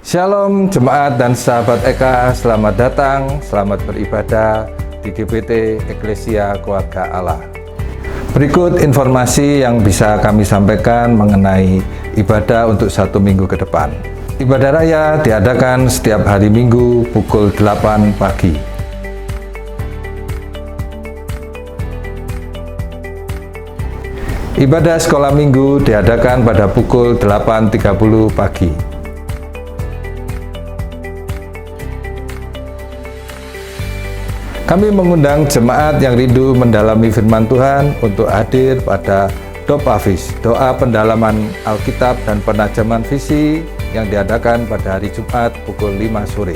Shalom jemaat dan sahabat Eka, selamat datang, selamat beribadah di GBT Eklesia Keluarga Allah. Berikut informasi yang bisa kami sampaikan mengenai ibadah untuk 1 minggu ke depan. Ibadah raya diadakan setiap hari Minggu pukul 8 pagi. Ibadah sekolah minggu diadakan pada pukul 8.30 pagi. Kami mengundang jemaat yang rindu mendalami firman Tuhan untuk hadir pada Dopafis, doa pendalaman Alkitab dan penajaman visi yang diadakan pada hari Jumat pukul 5 sore.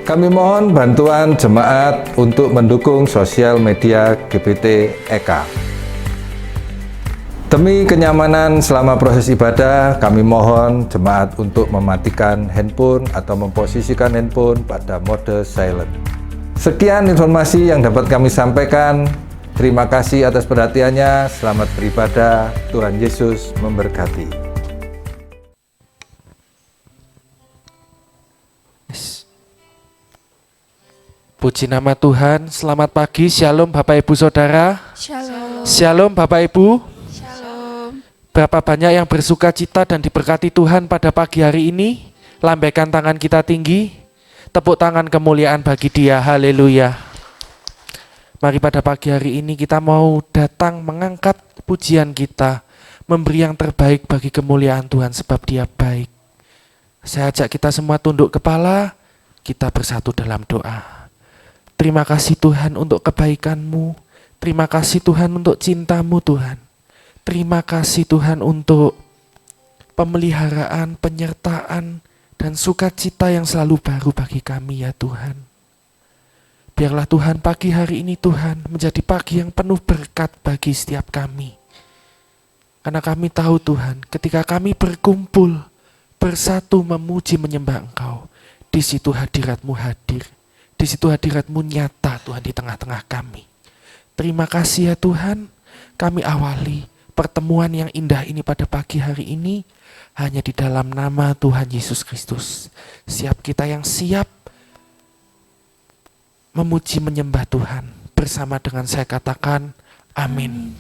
Kami mohon bantuan jemaat untuk mendukung sosial media GBT Eka. Demi kenyamanan selama proses ibadah, kami mohon jemaat untuk mematikan handphone atau memposisikan handphone pada mode silent. Sekian informasi yang dapat kami sampaikan. Terima kasih atas perhatiannya. Selamat beribadah. Tuhan Yesus memberkati. Puji nama Tuhan. Selamat pagi. Shalom Bapak Ibu Saudara. Shalom. Shalom Bapak Ibu. Berapa banyak yang bersuka cita dan diberkati Tuhan pada pagi hari ini? Lambaikan tangan kita tinggi. Tepuk tangan kemuliaan bagi Dia. Haleluya. Mari pada pagi hari ini kita mau datang mengangkat pujian kita, memberi yang terbaik bagi kemuliaan Tuhan sebab Dia baik. Saya ajak kita semua tunduk kepala, kita bersatu dalam doa. Terima kasih Tuhan untuk kebaikan-Mu. Terima kasih Tuhan untuk cinta-Mu Tuhan. Terima kasih Tuhan untuk pemeliharaan, penyertaan, dan sukacita yang selalu baru bagi kami ya Tuhan. Biarlah Tuhan pagi hari ini Tuhan menjadi pagi yang penuh berkat bagi setiap kami. Karena kami tahu Tuhan ketika kami berkumpul, bersatu memuji menyembah Engkau, di situ hadirat-Mu hadir, di situ hadirat-Mu nyata Tuhan di tengah-tengah kami. Terima kasih ya Tuhan, kami awali pertemuan yang indah ini pada pagi hari ini hanya di dalam nama Tuhan Yesus Kristus. Siap kita yang siap memuji menyembah Tuhan. Bersama dengan saya katakan amin.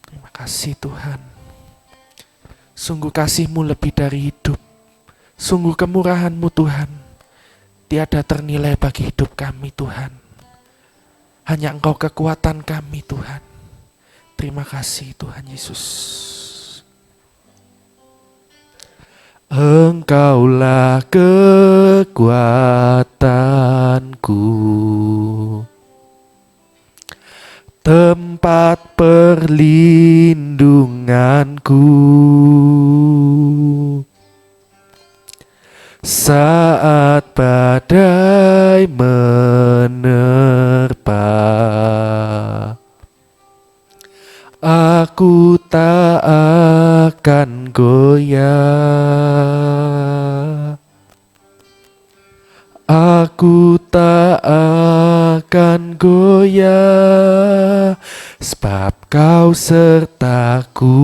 Terima kasih Tuhan. Sungguh kasih-Mu lebih dari hidup. Sungguh kemurahan-Mu Tuhan tiada ternilai bagi hidup kami Tuhan. Hanya Engkau kekuatan kami Tuhan. Terima kasih Tuhan Yesus. Engkaulah kekuatanku, tempat perlindunganku, saat badai menerpa. Aku tak akan goyah. Aku tak akan goyah, sebab Kau sertaku.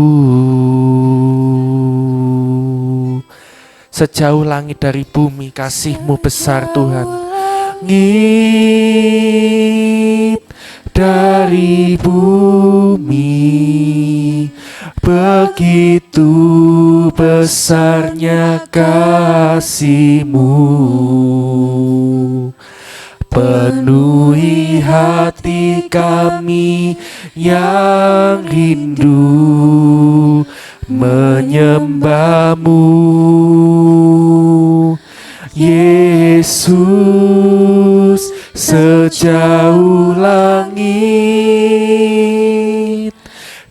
Sejauh langit dari bumi, kasih-Mu besar Tuhan. Langit dari bumi, begitu besarnya kasih-Mu. Penuhi hati kami yang rindu menyembah-Mu, Yesus. Sejauh langit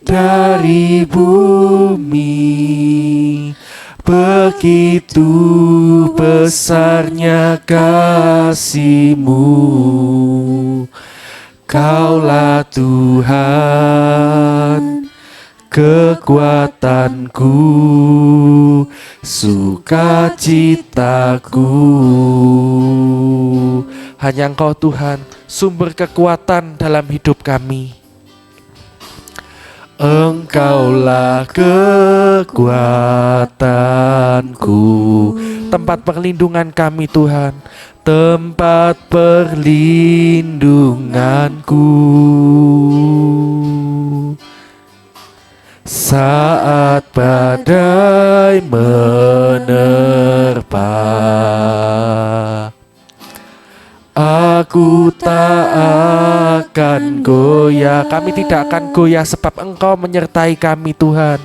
dari bumi, begitu besarnya kasih-Mu. Kaulah Tuhan, kekuatanku, sukacitaku. Hanya Engkau Tuhan, sumber kekuatan dalam hidup kami. Engkaulah kekuatanku, tempat perlindungan kami Tuhan, tempat perlindunganku. Saat badai menerpa, aku tak akan goyah. Kami tidak akan goyah sebab Engkau menyertai kami Tuhan.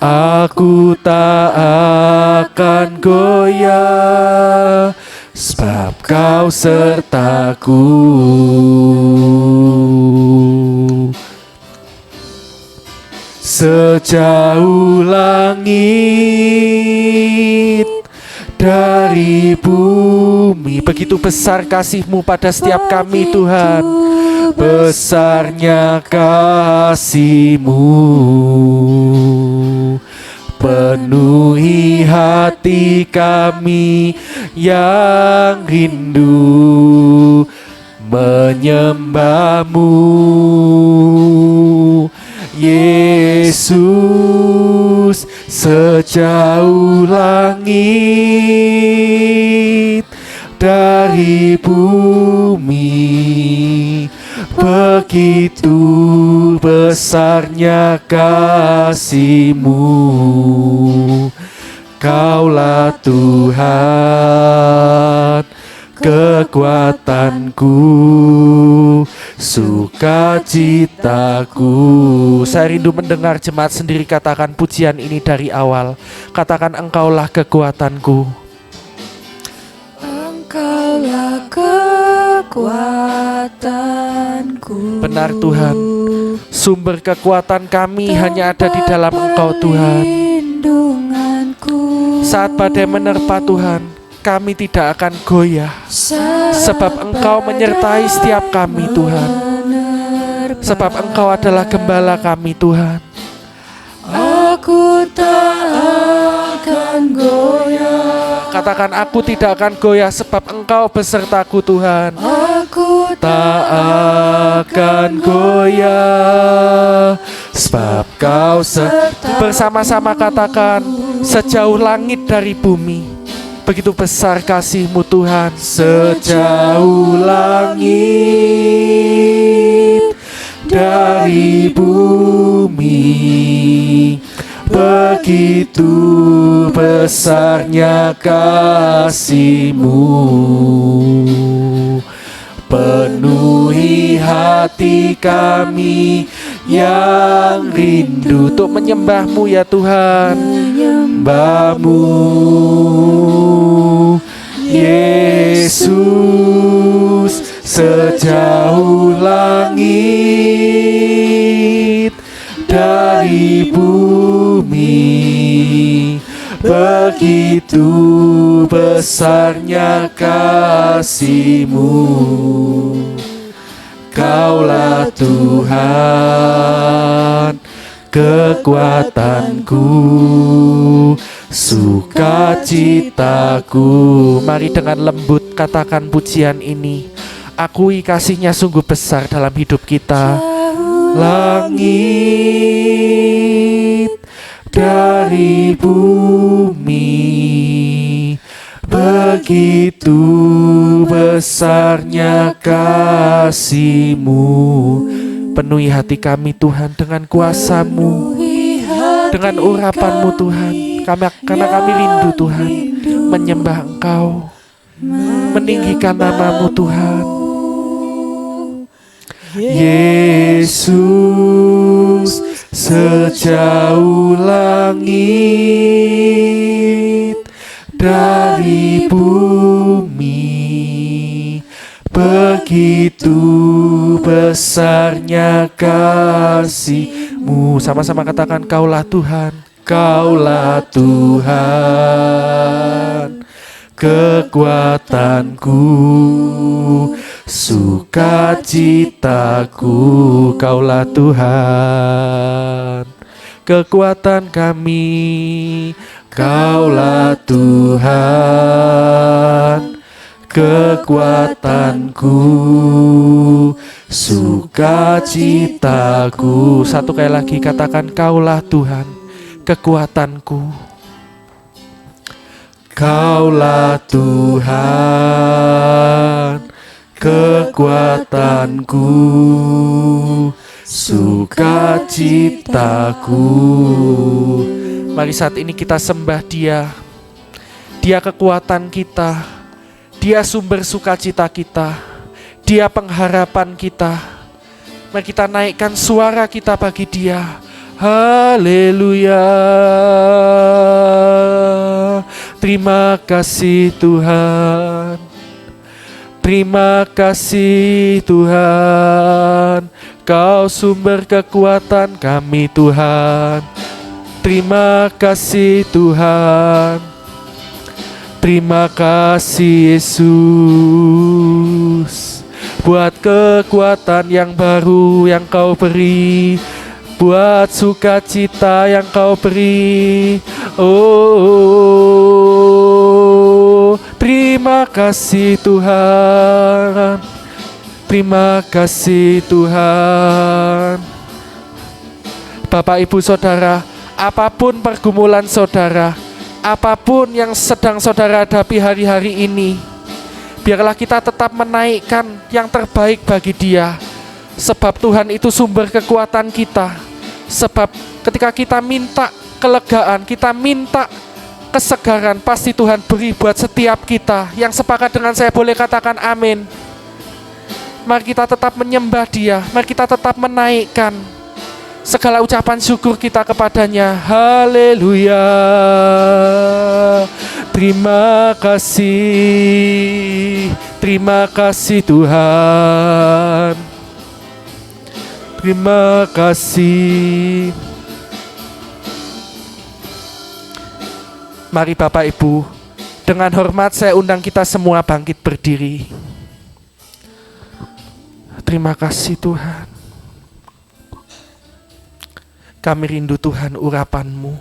Aku tak akan goyah sebab Kau sertaku. Sejauh langit dari bumi, begitu besar kasih-Mu pada setiap kami Tuhan. Besarnya kasih-Mu, penuhi hati kami yang rindu menyembah-Mu. Yesus, sejauh langit dari bumi, begitu besarnya kasih-Mu. Kaulah Tuhan, kekuatanku, sukacitaku. Saya rindu mendengar jemaat sendiri katakan pujian ini dari awal. Katakan, Engkaulah kekuatanku. Engkaulah kekuatanku. Benar Tuhan, sumber kekuatan kami hanya ada di dalam Engkau Tuhan. Saat badai menerpa Tuhan, kami tidak akan goyah sebab Engkau menyertai setiap kami Tuhan. Sebab Engkau adalah gembala kami Tuhan. Aku tak akan goyah. Katakan, aku tidak akan goyah sebab Engkau besertaku Tuhan. Aku Tak akan goyah sebab Kau bersama-sama katakan, sejauh langit dari bumi, begitu besar kasih-Mu Tuhan. Sejauh langit dari bumi, begitu besarnya kasih-Mu, penuhi hati kami yang rindu untuk menyembah-Mu ya Tuhan. Menyembah-Mu Yesus, sejauh langit dari bumi, begitu besarnya kasih-Mu. Kaulah Tuhan, kekuatanku, sukacitaku. Mari dengan lembut katakan pujian ini. Akui kasih-Nya sungguh besar dalam hidup kita. Langit dari bumi, begitu besarnya kasih-Mu. Penuhi hati kami Tuhan dengan kuasa-Mu, dengan urapan-Mu Tuhan. Karena kami rindu Tuhan menyembah Engkau, meninggikan nama-Mu Tuhan. Yesus, sejauh langit dari bumi, begitu besarnya kasih-Mu. Sama-sama katakan, Kaulah Tuhan, Kaulah Tuhan, kekuatanku, sukacitaku. Kaulah Tuhan, kekuatan kami. Kaulah Tuhan, kekuatanku, sukacitaku. Satu kali lagi katakan, Kaulah Tuhan, kekuatanku. Kaulah Tuhan, kekuatanku, sukacitaku. Mari saat ini kita sembah Dia. Dia kekuatan kita. Dia sumber sukacita kita. Dia pengharapan kita. Mari kita naikkan suara kita bagi Dia. Haleluya. Terima kasih Tuhan. Terima kasih Tuhan. Kau sumber kekuatan kami Tuhan. Terima kasih Tuhan. Terima kasih Yesus buat kekuatan yang baru yang Kau beri, buat sukacita yang Kau beri. Oh, terima kasih Tuhan. Terima kasih Tuhan. Bapak Ibu Saudara, apapun pergumulan saudara, apapun yang sedang saudara hadapi hari-hari ini, biarlah kita tetap menaikkan yang terbaik bagi Dia. Sebab Tuhan itu sumber kekuatan kita. Sebab ketika kita minta kelegaan, kita minta kesegaran, pasti Tuhan beri buat setiap kita. Yang sepakat dengan saya boleh katakan amin. Mari kita tetap menyembah Dia. Mari kita tetap menaikkan segala ucapan syukur kita kepadanya. Haleluya. Terima kasih. Terima kasih Tuhan. Terima kasih. Mari Bapak Ibu, dengan hormat saya undang kita semua bangkit berdiri. Terima kasih Tuhan. Kami rindu Tuhan urapan-Mu.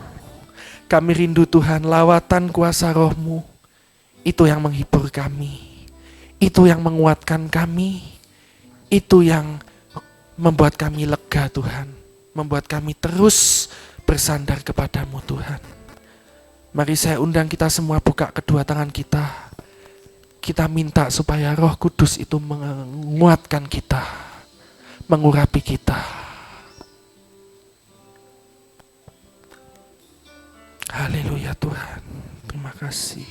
Kami rindu Tuhan lawatan kuasa Roh-Mu. Itu yang menghibur kami. Itu yang menguatkan kami. Itu yang membuat kami lega Tuhan. Membuat kami terus bersandar kepadamu Tuhan. Mari saya undang kita semua buka kedua tangan kita. Kita minta supaya Roh Kudus itu menguatkan kita. Mengurapi kita. Haleluya Tuhan, terima kasih.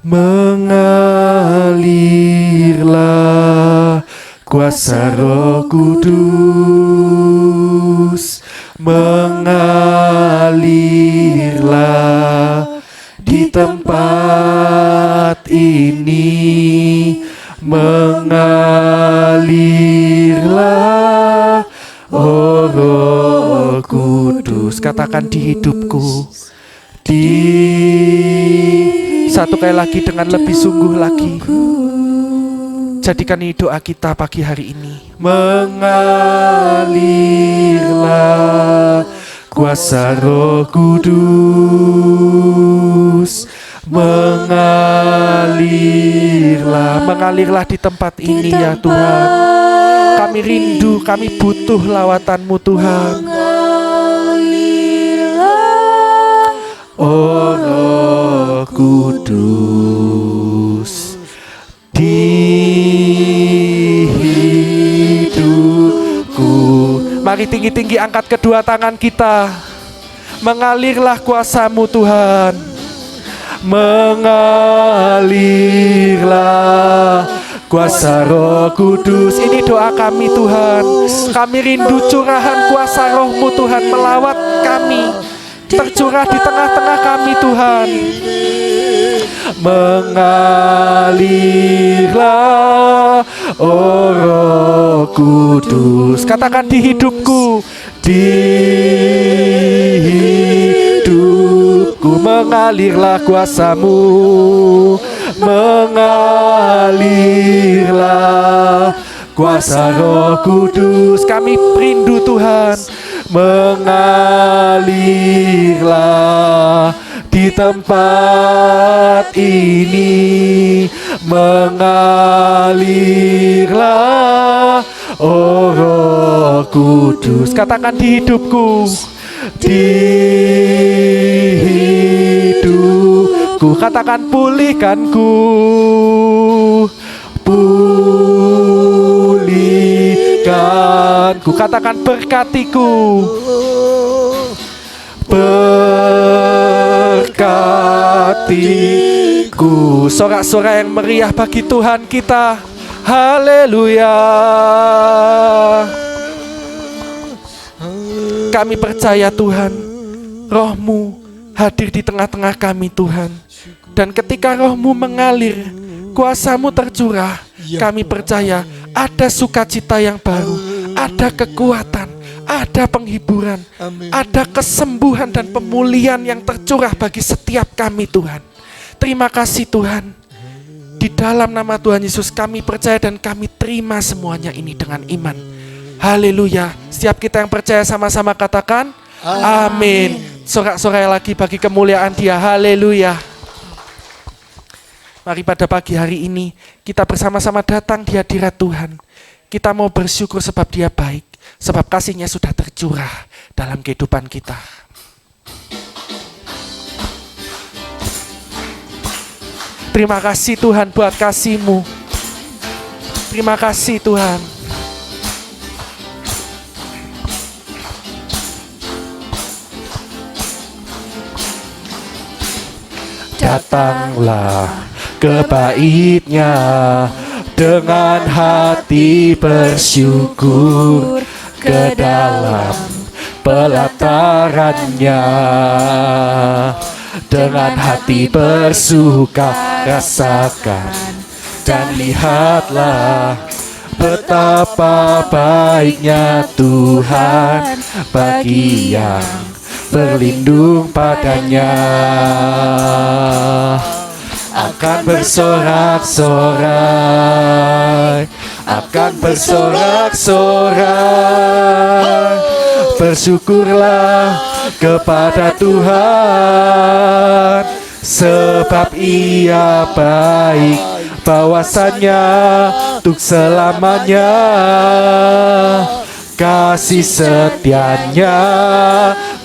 Mengalirlah kuasa Roh Kudus, mengalirlah di tempat ini, mengalirlah oh Roh Kudus. Katakan di hidupku. Satu kali lagi dengan lebih sungguh lagi. Jadikan ini doa kita pagi hari ini. Mengalirlah kuasa Roh Kudus, mengalirlah di tempat ini ya Tuhan. Kami rindu, kami butuh lawatan-Mu Tuhan. Oh Roh Kudus, di hidupku. Mari tinggi-tinggi angkat kedua tangan kita. Mengalirlah kuasa-Mu Tuhan. Mengalirlah kuasa Roh Kudus. Ini doa kami Tuhan. Kami rindu curahan kuasa Roh-Mu Tuhan melawat kami. Tercurah di tengah-tengah kami Tuhan. Mengalirlah oh Roh Kudus. Katakan di hidupku. Di hidupku mengalirlah kuasa-Mu. Mengalirlah kuasa Roh Kudus. Kami rindu Tuhan. Mengalirlah di di tempat ini mengalirlah, oh Roh Kudus. Katakan di hidupku, di hidupku. Katakan pulihkanku, pulihkanku. Katakan berkatiku, berkatiku. Sorak-sorai yang meriah bagi Tuhan kita. Haleluya. Kami percaya Tuhan, Roh-Mu hadir di tengah-tengah kami Tuhan. Dan ketika Roh-Mu mengalir, kuasa-Mu tercurah, kami percaya ada sukacita yang baru, ada kekuatan, ada penghiburan, ada kesembuhan dan pemulihan yang tercurah bagi setiap kami Tuhan. Terima kasih Tuhan. Di dalam nama Tuhan Yesus kami percaya dan kami terima semuanya ini dengan iman. Haleluya. Setiap kita yang percaya sama-sama katakan amin. Sorak-sorai lagi bagi kemuliaan Dia. Haleluya. Mari pada pagi hari ini kita bersama-sama datang di hadirat Tuhan. Kita mau bersyukur sebab Dia baik, sebab kasih-Nya sudah tercurah dalam kehidupan kita. Terima kasih Tuhan buat kasih-Mu. Terima kasih Tuhan. Datanglah ke bait-Nya dengan hati bersyukur, ke dalam pelataran-Nya dengan hati bersuka. Rasakan dan lihatlah betapa baiknya Tuhan bagi yang berlindung padanya. Akan bersorak-sorai, akan bersorak-sorai. Bersyukurlah kepada Tuhan, sebab Ia baik, bahwasannya untuk selamanya. Kasih setia-Nya,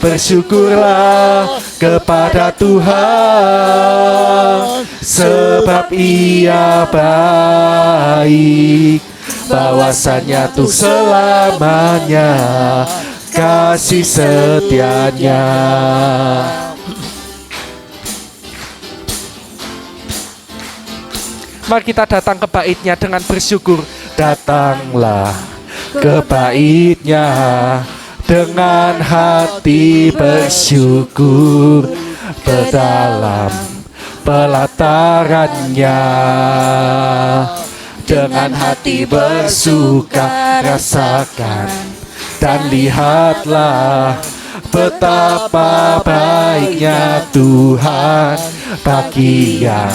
bersyukurlah kepada Tuhan, sebab Ia baik, bahwasannya untuk selamanya. Kasih setia-Nya. Mari kita datang ke bait-Nya dengan bersyukur. Datanglah ke bait-Nya dengan hati bersyukur, berdalam pelataran-Nya dengan hati bersuka. Rasakan dan lihatlah betapa baiknya Tuhan bagi yang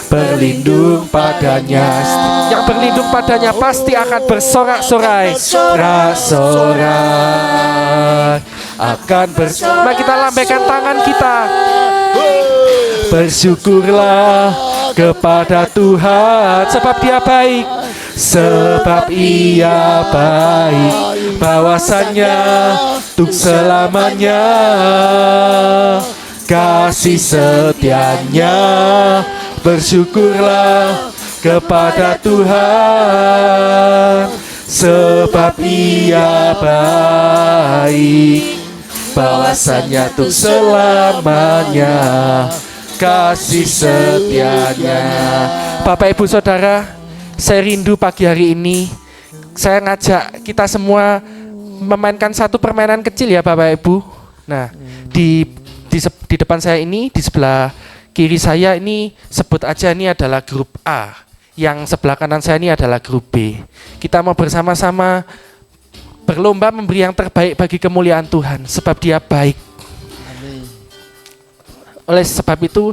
berlindung padanya. Yang berlindung padanya pasti akan bersorak-sorai. Sorak-sorai akan bersorak. Mari kita lambaikan tangan kita. Bersyukurlah kepada Tuhan, sebab Dia baik, sebab Ia baik, bahwasannya untuk selamanya. Kasih setia-Nya, bersyukurlah kepada Tuhan, sebab Ia baik, bahwasannya untuk selamanya. Kasih setia-Nya. Bapak Ibu Saudara, saya rindu pagi hari ini saya ngajak kita semua memainkan satu permainan kecil ya Bapak Ibu. Nah, di depan saya ini, di sebelah kiri saya ini, sebut aja ini adalah grup A. Yang sebelah kanan saya ini adalah grup B. Kita mau bersama-sama berlomba memberi yang terbaik bagi kemuliaan Tuhan, sebab Dia baik. Oleh sebab itu,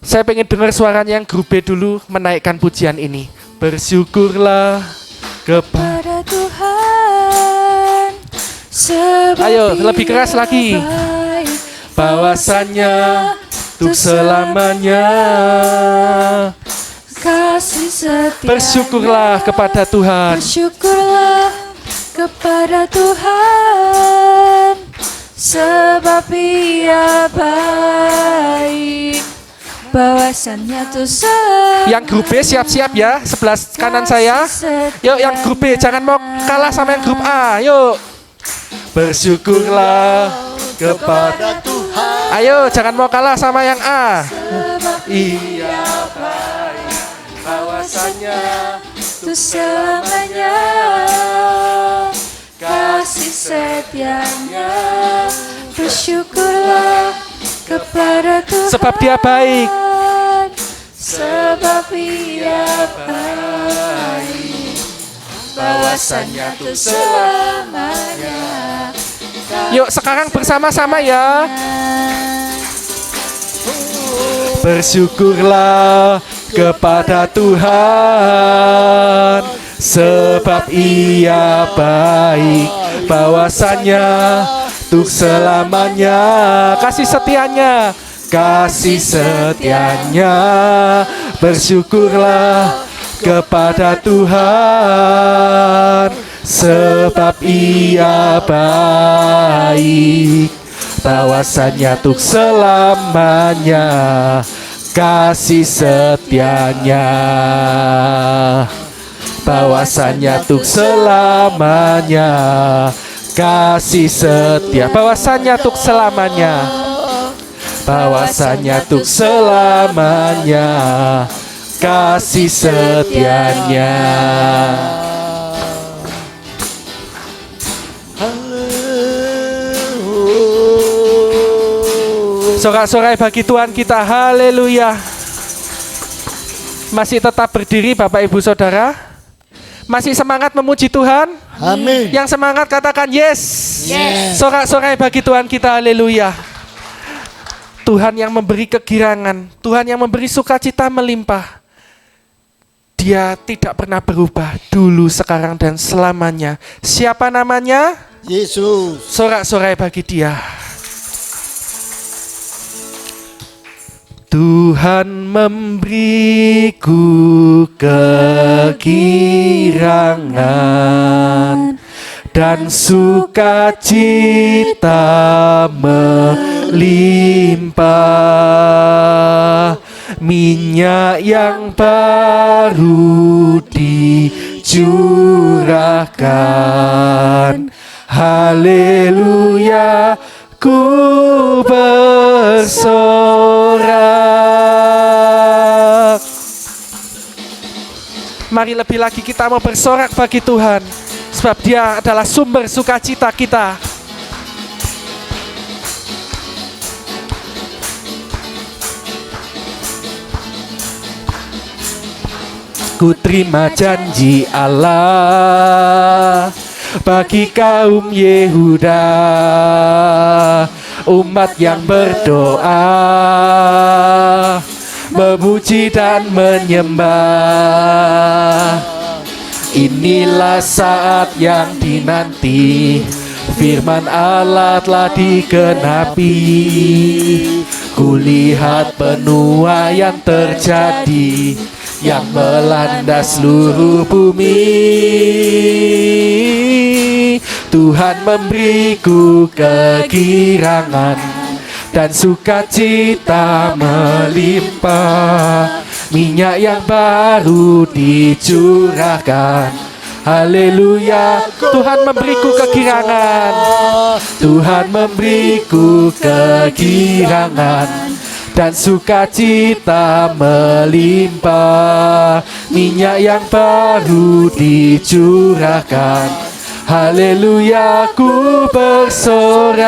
saya pengen dengar suaranya yang grup B dulu menaikkan pujian ini. Bersyukurlah kepada Tuhan, sebab ayo lebih keras lagi. baik, Bahwasannya untuk selamanya. Kasih setia. Bersyukurlah kepada Tuhan. Bersyukurlah kepada Tuhan, sebab Ia baik. Bahwasannya tuh Yang grup B siap-siap ya, sebelah kanan saya. Yuk yang grup B, jangan mau kalah sama yang grup A. Yuk. Bersyukurlah kepada Tuhan. Ayo, jangan mau kalah sama yang A. Ia baik, bahwasannya itu selamanya. Kasih setianya. Bersyukurlah kepada Tuhan, sebab Dia baik. Sebab Ia baik. Bahwasannya itu selamanya. Yuk sekarang bersama-sama ya. Bersyukurlah kepada Tuhan, sebab Ia baik. Bahwasannya untuk selamanya. Kasih setianya. Kasih setianya. Bersyukurlah kepada Tuhan, sebab Ia baik. Bahwasannya untuk selamanya. Kasih setianya. Bahwasannya untuk selamanya. Kasih setia. Bahwasannya untuk selamanya. Bahwasannya untuk selamanya. Kasih setianya. Sorak-sorai bagi Tuhan kita. Haleluya. Masih tetap berdiri Bapak Ibu Saudara? Masih semangat memuji Tuhan? Amin. Yang semangat katakan yes. Yes. Sorak-sorai bagi Tuhan kita. Haleluya. Tuhan yang memberi kegirangan, Tuhan yang memberi sukacita melimpah. Dia tidak pernah berubah, dulu, sekarang, dan selamanya. Siapa namanya? Yesus. Sorak-sorai bagi Dia. Tuhan memberiku kegirangan dan sukacita melimpah, minyak yang baru dicurahkan. Haleluya, ku bersorak. Mari lebih lagi kita mau bersorak bagi Tuhan, sebab Dia adalah sumber sukacita kita. Ku terima janji Allah bagi kaum Yehuda, umat yang berdoa, memuji dan menyembah. Inilah saat yang dinanti, firman Allah telah digenapi. Kulihat penuaian terjadi yang melanda seluruh bumi. Tuhan memberiku kegirangan dan sukacita melimpah, minyak yang baru dicurahkan. Haleluya, Tuhan memberiku kegirangan, Tuhan memberiku kegirangan dan sukacita melimpah, minyak yang baru dicurahkan. Haleluya, ku bersorak.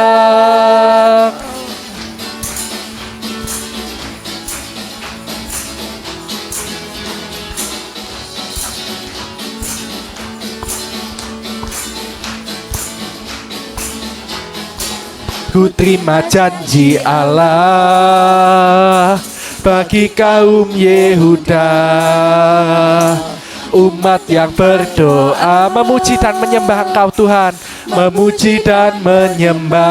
Ku terima janji Allah bagi kaum Yehuda, umat yang berdoa, memuji dan menyembah Engkau Tuhan, memuji dan menyembah.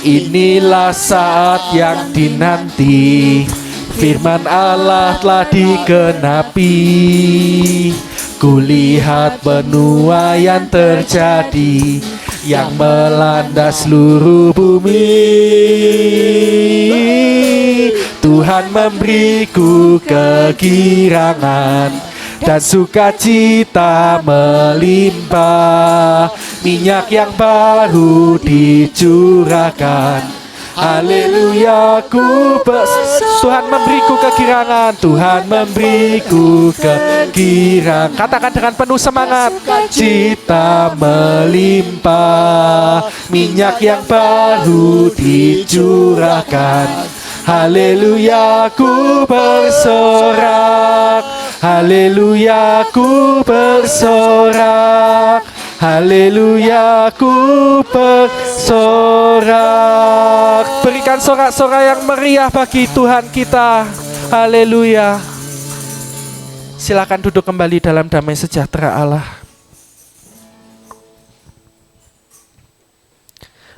Inilah saat yang dinanti, firman Allah telah digenapi. Kulihat benua yang terjadi, yang melanda seluruh bumi. Tuhan memberiku kegirangan dan sukacita melimpah. Minyak yang baru dicurahkan. Haleluya, Tuhan memberiku kegirangan. Tuhan memberiku kegirangan. Katakan dengan penuh semangat. Cita melimpah, minyak yang baru dicurahkan. Haleluya, ku bersorak. Haleluya, ku bersorak. Haleluya, ku bersorak. Berikan sorak-sorak yang meriah bagi Tuhan kita. Haleluya. Silakan duduk kembali dalam damai sejahtera Allah.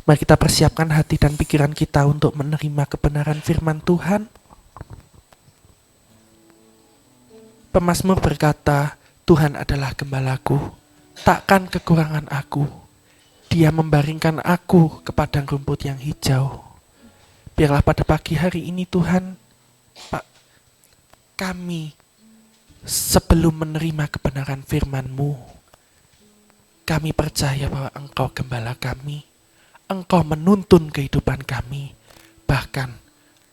Mari kita persiapkan hati dan pikiran kita untuk menerima kebenaran firman Tuhan. Pemazmur berkata, Tuhan adalah gembalaku, takkan kekurangan aku. Dia membaringkan aku ke padang rumput yang hijau. Biarlah pada pagi hari ini Tuhan, Pak, kami sebelum menerima kebenaran firman-Mu, kami percaya bahwa Engkau gembala kami, Engkau menuntun kehidupan kami, bahkan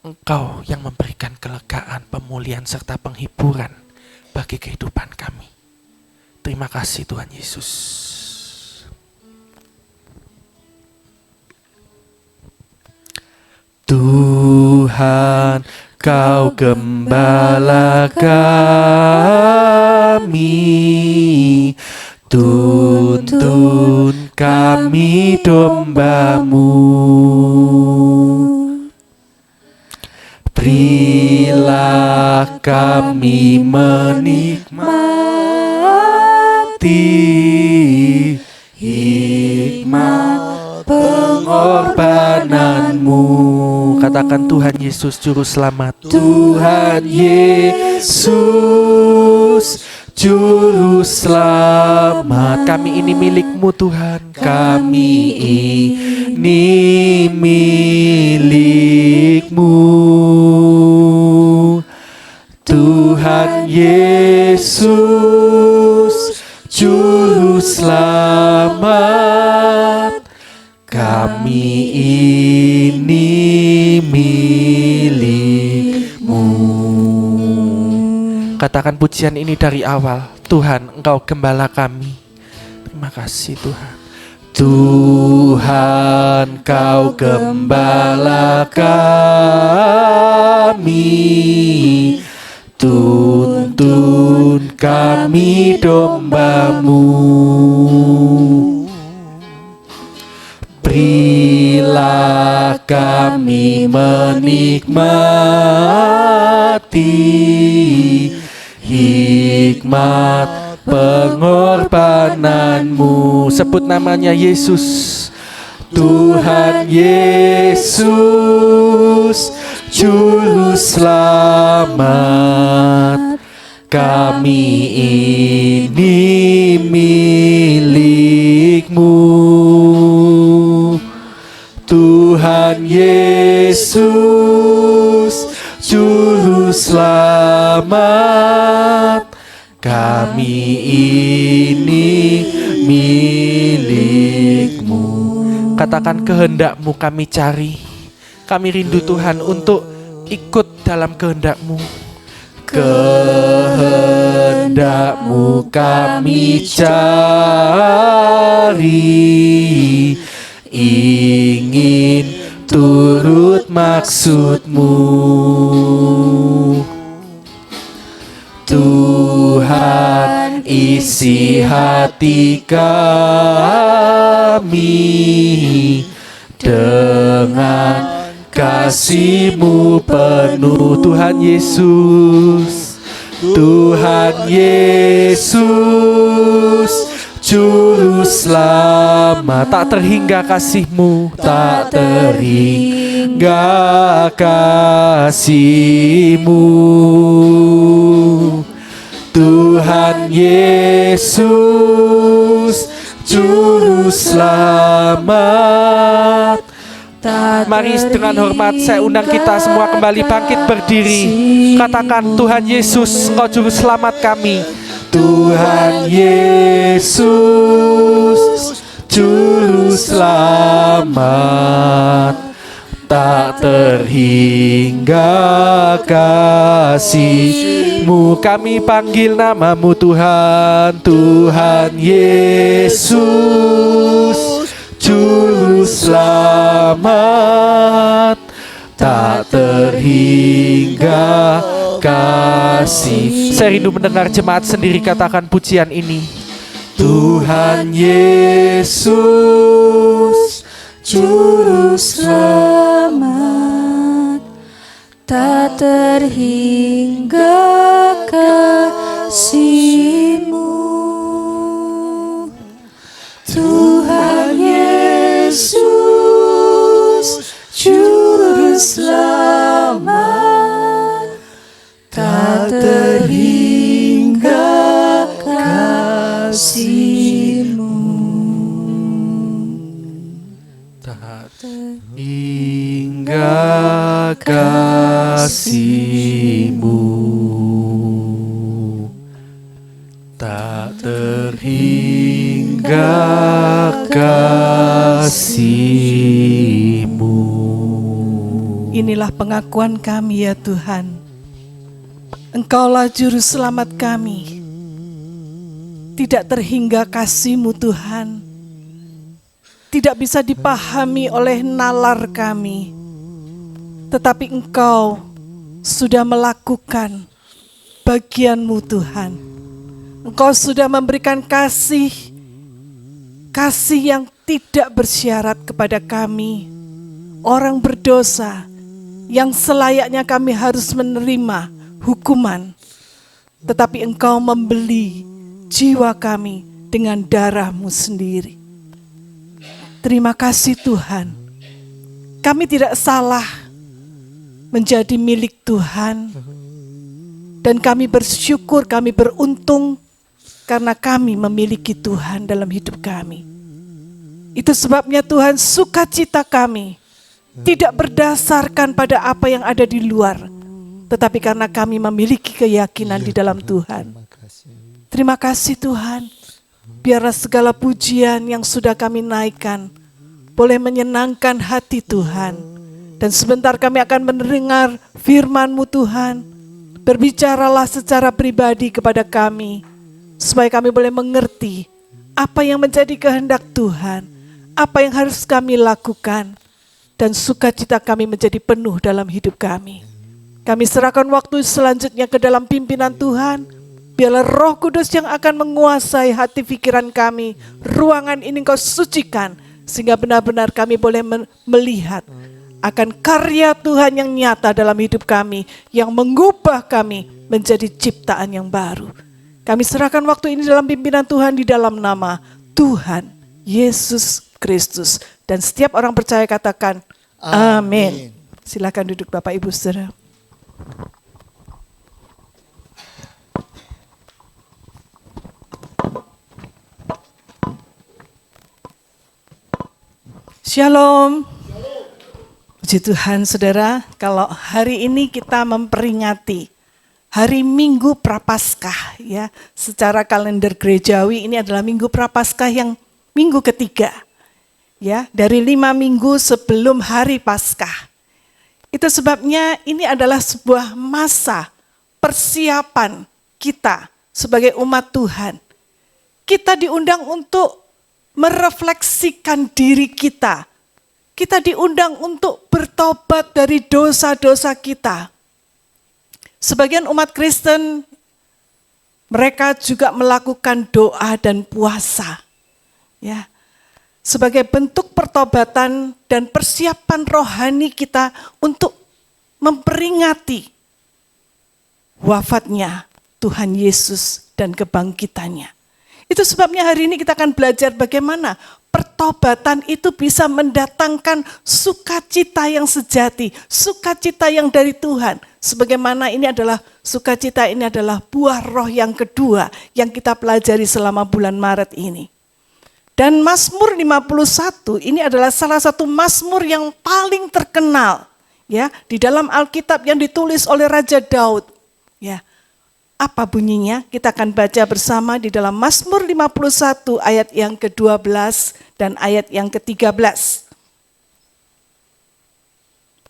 Engkau yang memberikan kelegaan, pemulihan, serta penghiburan bagi kehidupan kami. Terima kasih Tuhan Yesus. Tuhan, Kau gembala kami, tuntun kami domba-Mu. Berilah kami menikmati hikmat pengorbanan-Mu. Katakan Tuhan Yesus Juru Selamat. Tuhan Yesus Juru Selamat. Kami ini milik-Mu Tuhan. Kami ini milik-Mu. Tuhan Yesus Juru Selamat. Kami ini milik-Mu. Katakan pujian ini dari awal. Tuhan, Engkau gembala kami. Terima kasih Tuhan. Tuhan, Kau gembala kami, tuntun kami domba-Mu. Berilah kami menikmati hikmat pengorbanan-Mu. Sebut namanya Yesus. Tuhan Yesus Juru Selamat. Kami ini milik-Mu. Tuhan Yesus Juru Selamat. Kami ini milik-Mu. Katakan kehendak-Mu kami cari. Kami rindu Tuhan untuk ikut dalam kehendak-Mu. Kehendak-Mu kami cari, ingin turut maksud-Mu. Tuhan, isi hati kami dengan kasih-Mu penuh. Tuhan Yesus, Tuhan Yesus Juru selamat. Tak terhingga kasih-Mu, tak terhingga kasih-Mu. Tuhan Yesus, Juru selamat. Mari dengan hormat saya undang kita semua kembali bangkit berdiri. Katakan, Tuhan Yesus, Engkau Juru Selamat kami. Tuhan Yesus, Juru Selamat, tak terhingga kasih-Mu. Kami panggil nama-Mu Tuhan. Tuhan Yesus, Juru Selamat, tak terhingga kasih. Saya rindu mendengar jemaat sendiri katakan pujian ini. Tuhan Yesus, Juru selamat, tak terhingga kasih-Mu. Tuhan Yesus, Juru selamat, tak terhingga kasih-Mu. tak terhingga kasih-Mu, tak terhingga kasih-Mu. Inilah pengakuan kami ya Tuhan. Engkaulah juru selamat kami. Tidak terhingga kasih-Mu Tuhan. Tidak bisa dipahami oleh nalar kami. Tetapi Engkau sudah melakukan bagian-Mu Tuhan. Engkau sudah memberikan kasih yang tidak bersyarat kepada kami, orang berdosa, yang selayaknya kami harus menerima hukuman. Tetapi Engkau membeli jiwa kami dengan darah-Mu sendiri. Terima kasih Tuhan. Kami tidak salah menjadi milik Tuhan. Dan kami bersyukur, kami beruntung karena kami memiliki Tuhan dalam hidup kami. Itu sebabnya Tuhan, sukacita kami tidak berdasarkan pada apa yang ada di luar, tetapi karena kami memiliki keyakinan di dalam Tuhan. Terima kasih Tuhan. Biarlah segala pujian yang sudah kami naikkan boleh menyenangkan hati Tuhan. Dan sebentar kami akan mendengar firman-Mu Tuhan. Berbicaralah secara pribadi kepada kami, supaya kami boleh mengerti apa yang menjadi kehendak Tuhan, apa yang harus kami lakukan, dan sukacita kami menjadi penuh dalam hidup kami. Kami serahkan waktu selanjutnya ke dalam pimpinan Tuhan. Biarlah Roh Kudus yang akan menguasai hati pikiran kami. Ruangan ini Engkau sucikan, sehingga benar-benar kami boleh melihat akan karya Tuhan yang nyata dalam hidup kami, yang mengubah kami menjadi ciptaan yang baru. Kami serahkan waktu ini dalam pimpinan Tuhan di dalam nama Tuhan Yesus Kristus. Dan setiap orang percaya katakan amin. Silakan duduk Bapak Ibu Saudara. Shalom. Puji Tuhan Saudara, kalau hari ini kita memperingati hari Minggu Prapaskah ya, secara kalender gerejawi ini adalah Minggu Prapaskah yang minggu ketiga. Ya, dari 5 minggu sebelum hari Paskah. Itu sebabnya ini adalah sebuah masa persiapan kita sebagai umat Tuhan. Kita diundang untuk merefleksikan diri kita. Kita diundang untuk bertobat dari dosa-dosa kita. Sebagian umat Kristen, mereka juga melakukan doa dan puasa. Ya, sebagai bentuk pertobatan dan persiapan rohani kita untuk memperingati wafatnya Tuhan Yesus dan kebangkitannya. Itu sebabnya hari ini kita akan belajar bagaimana pertobatan itu bisa mendatangkan sukacita yang sejati, sukacita yang dari Tuhan. Sebagaimana sukacita ini adalah buah roh yang kedua yang kita pelajari selama bulan Maret ini. Dan Mazmur 51 ini adalah salah satu mazmur yang paling terkenal ya di dalam Alkitab yang ditulis oleh Raja Daud. Ya. Apa bunyinya? Kita akan baca bersama di dalam Mazmur 51 ayat yang ke-12 dan ayat yang ke-13.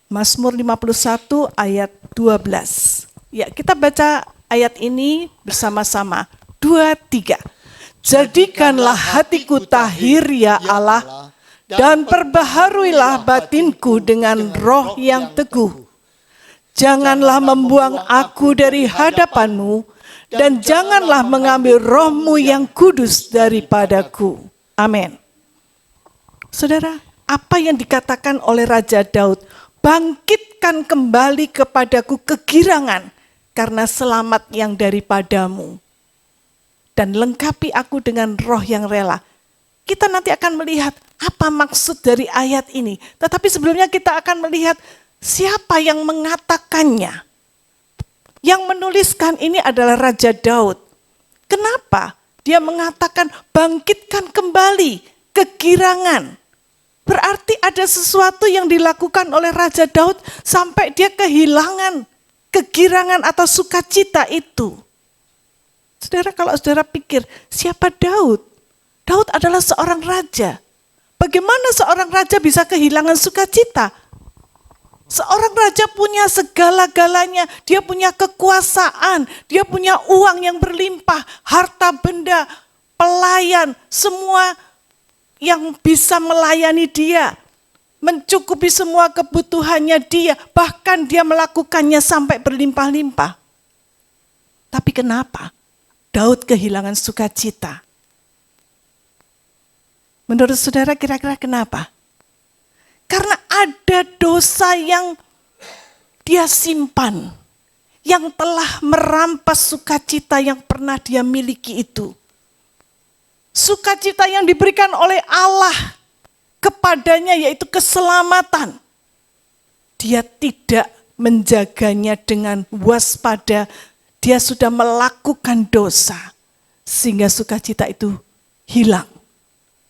Mazmur 51 ayat 12. Ya, kita baca ayat ini bersama-sama. 2, 3. Jadikanlah hatiku tahir ya Allah, dan perbaharuilah batinku dengan roh yang teguh. Janganlah membuang aku dari hadapan-Mu, dan janganlah mengambil roh-Mu yang kudus daripadaku. Amin. Saudara, apa yang dikatakan oleh Raja Daud? Bangkitkan kembali kepadaku kegirangan karena selamat yang daripadamu. Dan lengkapi aku dengan roh yang rela. Kita nanti akan melihat apa maksud dari ayat ini. Tetapi sebelumnya kita akan melihat siapa yang mengatakannya. Yang menuliskan ini adalah Raja Daud. Kenapa? Dia mengatakan bangkitkan kembali kegirangan. Berarti ada sesuatu yang dilakukan oleh Raja Daud sampai dia kehilangan kegirangan atau sukacita itu. Saudara, kalau saudara pikir, siapa Daud? Daud adalah seorang raja. Bagaimana seorang raja bisa kehilangan sukacita? Seorang raja punya segala-galanya, dia punya kekuasaan, dia punya uang yang berlimpah, harta benda, pelayan, semua yang bisa melayani dia, mencukupi semua kebutuhannya dia, bahkan dia melakukannya sampai berlimpah-limpah. Tapi kenapa Daud kehilangan sukacita? Menurut saudara kira-kira kenapa? Karena ada dosa yang dia simpan, yang telah merampas sukacita yang pernah dia miliki itu. Sukacita yang diberikan oleh Allah kepadanya yaitu keselamatan. Dia tidak menjaganya dengan waspada, dia sudah melakukan dosa sehingga sukacita itu hilang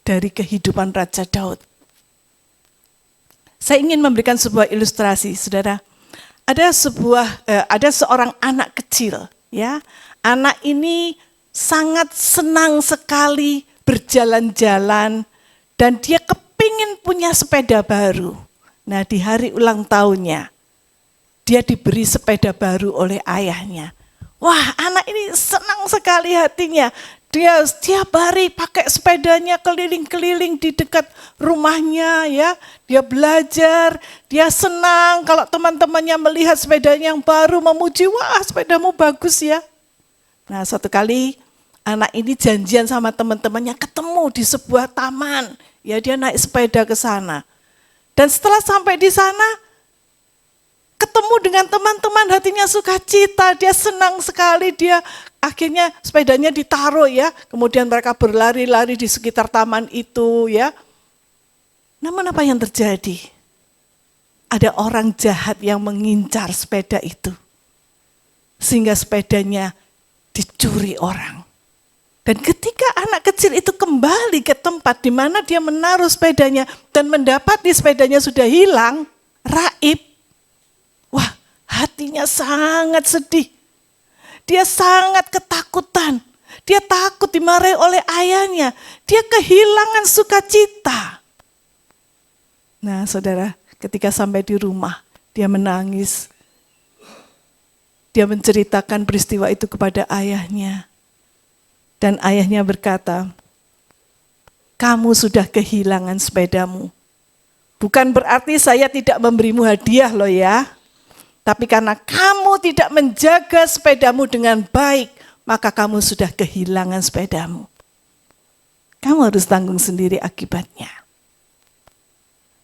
dari kehidupan Raja Daud. Saya ingin memberikan sebuah ilustrasi, saudara. Ada seorang anak kecil, ya. Anak ini sangat senang sekali berjalan-jalan dan dia kepingin punya sepeda baru. Nah, di hari ulang tahunnya dia diberi sepeda baru oleh ayahnya. Wah, anak ini senang sekali hatinya. Dia setiap hari pakai sepedanya keliling-keliling di dekat rumahnya ya. Dia belajar, dia senang kalau teman-temannya melihat sepedanya yang baru memuji, wah sepedamu bagus ya. Nah suatu kali anak ini janjian sama teman-temannya ketemu di sebuah taman. Ya dia naik sepeda ke sana. Dan setelah sampai di sana, ketemu dengan teman-teman hatinya sukacita, dia senang sekali, dia akhirnya sepedanya ditaruh ya, kemudian mereka berlari-lari di sekitar taman itu ya. Namun apa yang terjadi? Ada orang jahat yang mengincar sepeda itu, sehingga sepedanya dicuri orang. Dan ketika anak kecil itu kembali ke tempat di mana dia menaruh sepedanya dan mendapati sepedanya sudah hilang, raib, wah hatinya sangat sedih. Dia sangat ketakutan. Dia takut dimarahi oleh ayahnya. Dia kehilangan sukacita. Nah saudara, ketika sampai di rumah, dia menangis. Dia menceritakan peristiwa itu kepada ayahnya. Dan ayahnya berkata, kamu sudah kehilangan sepedamu. Bukan berarti saya tidak memberimu hadiah loh ya. Tapi karena kamu tidak menjaga sepedamu dengan baik, maka kamu sudah kehilangan sepedamu. Kamu harus tanggung sendiri akibatnya.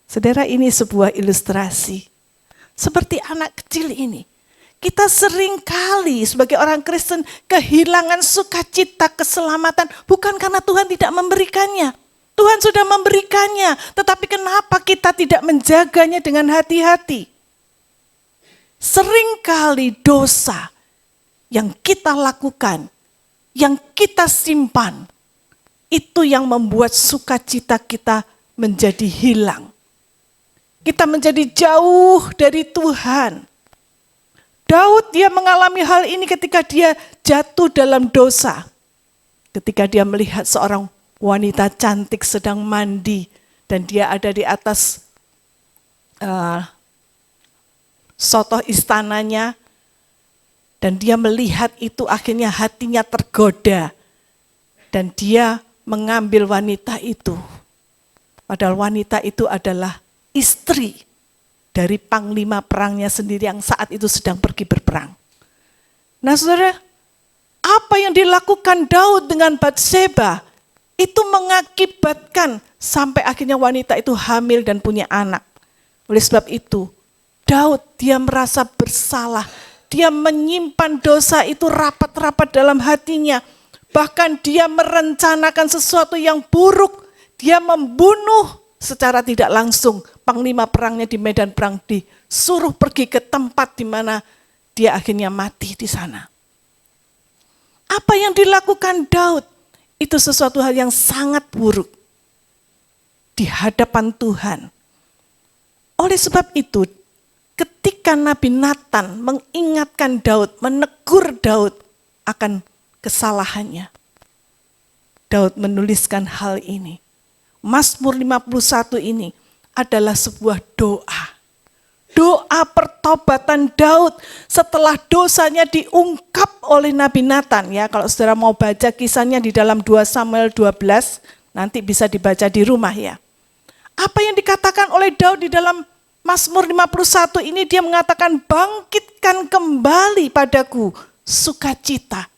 Saudara, ini sebuah ilustrasi. Seperti anak kecil ini. Kita sering kali sebagai orang Kristen kehilangan sukacita keselamatan bukan karena Tuhan tidak memberikannya. Tuhan sudah memberikannya, tetapi kenapa kita tidak menjaganya dengan hati-hati? Seringkali dosa yang kita lakukan, yang kita simpan, itu yang membuat sukacita kita menjadi hilang. Kita menjadi jauh dari Tuhan. Daud dia mengalami hal ini ketika dia jatuh dalam dosa. Ketika dia melihat seorang wanita cantik sedang mandi dan dia ada di atas sotoh istananya dan dia melihat itu, akhirnya hatinya tergoda dan dia mengambil wanita itu. Padahal wanita itu adalah istri dari panglima perangnya sendiri yang saat itu sedang pergi berperang. Nah saudara, apa yang dilakukan Daud dengan Batseba itu mengakibatkan sampai akhirnya wanita itu hamil dan punya anak. Oleh sebab itu, Daud dia merasa bersalah. Dia menyimpan dosa itu rapat-rapat dalam hatinya. Bahkan dia merencanakan sesuatu yang buruk. Dia membunuh secara tidak langsung panglima perangnya di medan perang, disuruh pergi ke tempat di mana dia akhirnya mati di sana. Apa yang dilakukan Daud itu sesuatu hal yang sangat buruk di hadapan Tuhan. Oleh sebab itu, ketika Nabi Nathan mengingatkan Daud, menegur Daud akan kesalahannya, Daud menuliskan hal ini. Mazmur 51 ini adalah sebuah doa. Doa pertobatan Daud setelah dosanya diungkap oleh Nabi Nathan. Ya, kalau saudara mau baca kisahnya di dalam 2 Samuel 12, nanti bisa dibaca di rumah ya. Apa yang dikatakan oleh Daud di dalam Mazmur 51 ini, dia mengatakan, bangkitkan kembali padaku sukacita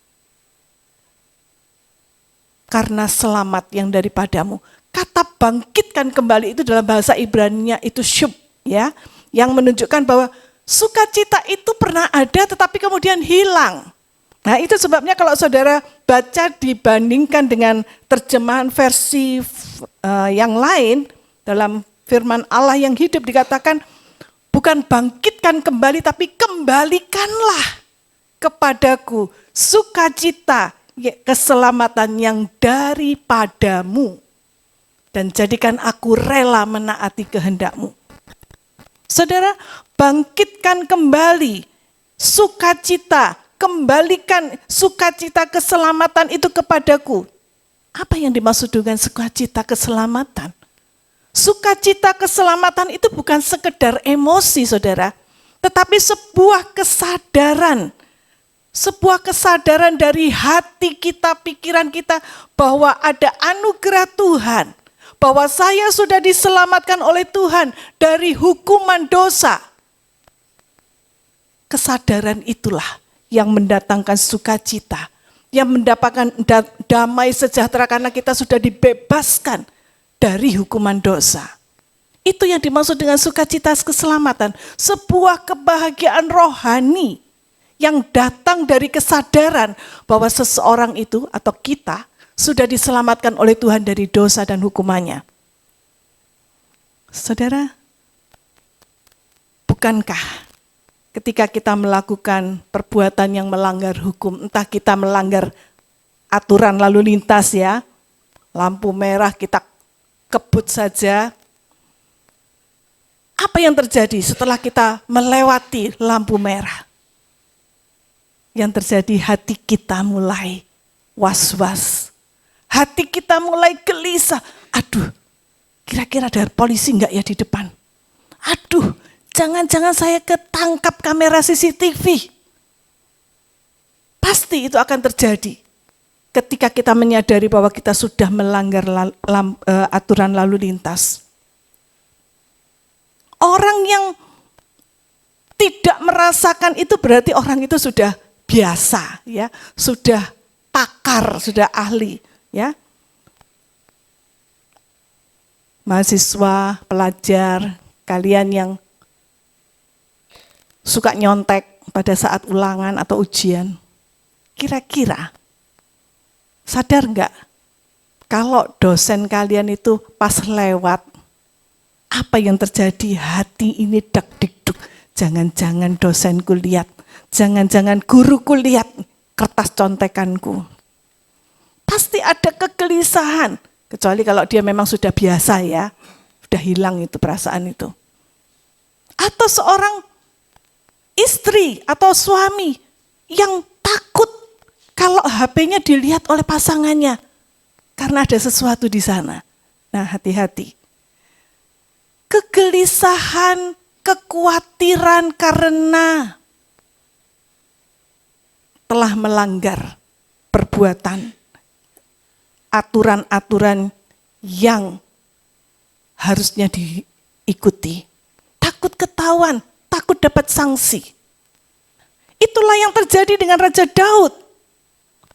karena selamat yang daripadamu. Kata bangkitkan kembali itu dalam bahasa Ibrani-nya itu syub, ya, yang menunjukkan bahwa sukacita itu pernah ada tetapi kemudian hilang. Nah itu sebabnya kalau saudara baca dibandingkan dengan terjemahan versi yang lain, dalam firman Allah yang hidup dikatakan bukan bangkitkan kembali tapi kembalikanlah kepadaku sukacita keselamatan yang daripadamu. Dan jadikan aku rela menaati kehendakmu. Saudara, bangkitkan kembali sukacita, kembalikan sukacita keselamatan itu kepadaku. Apa yang dimaksud dengan sukacita keselamatan? Sukacita keselamatan itu bukan sekedar emosi, saudara, tetapi sebuah kesadaran. Sebuah kesadaran dari hati kita, pikiran kita, bahwa ada anugerah Tuhan. Bahwa saya sudah diselamatkan oleh Tuhan dari hukuman dosa. Kesadaran itulah yang mendatangkan sukacita, yang mendapatkan damai sejahtera karena kita sudah dibebaskan dari hukuman dosa. Itu yang dimaksud dengan sukacita keselamatan, sebuah kebahagiaan rohani yang datang dari kesadaran bahwa seseorang itu atau kita sudah diselamatkan oleh Tuhan dari dosa dan hukumannya. Saudara, bukankah ketika kita melakukan perbuatan yang melanggar hukum, entah kita melanggar aturan lalu lintas ya, lampu merah kita kebut saja, apa yang terjadi setelah kita melewati lampu merah? Yang terjadi hati kita mulai was-was. Hati kita mulai gelisah. Aduh, kira-kira ada polisi enggak ya di depan? Aduh, jangan-jangan saya ketangkap kamera CCTV. Pasti itu akan terjadi ketika kita menyadari bahwa kita sudah melanggar aturan lalu lintas. Orang yang tidak merasakan itu berarti orang itu sudah biasa, ya, sudah pakar, sudah ahli. Ya, mahasiswa, pelajar, kalian yang suka nyontek, pada saat ulangan atau ujian, kira-kira sadar nggak kalau dosen kalian itu pas lewat, apa yang terjadi? Hati ini dak-dikduk. Jangan-jangan dosenku lihat, jangan-jangan guruku lihat kertas contekanku. Pasti ada kegelisahan, kecuali kalau dia memang sudah biasa ya, sudah hilang itu perasaan itu. Atau seorang istri atau suami yang takut kalau HP-nya dilihat oleh pasangannya karena ada sesuatu di sana. Nah, hati-hati. Kegelisahan, kekhawatiran karena telah melanggar perbuatan, aturan-aturan yang harusnya diikuti. Takut ketahuan, takut dapat sanksi. Itulah yang terjadi dengan Raja Daud.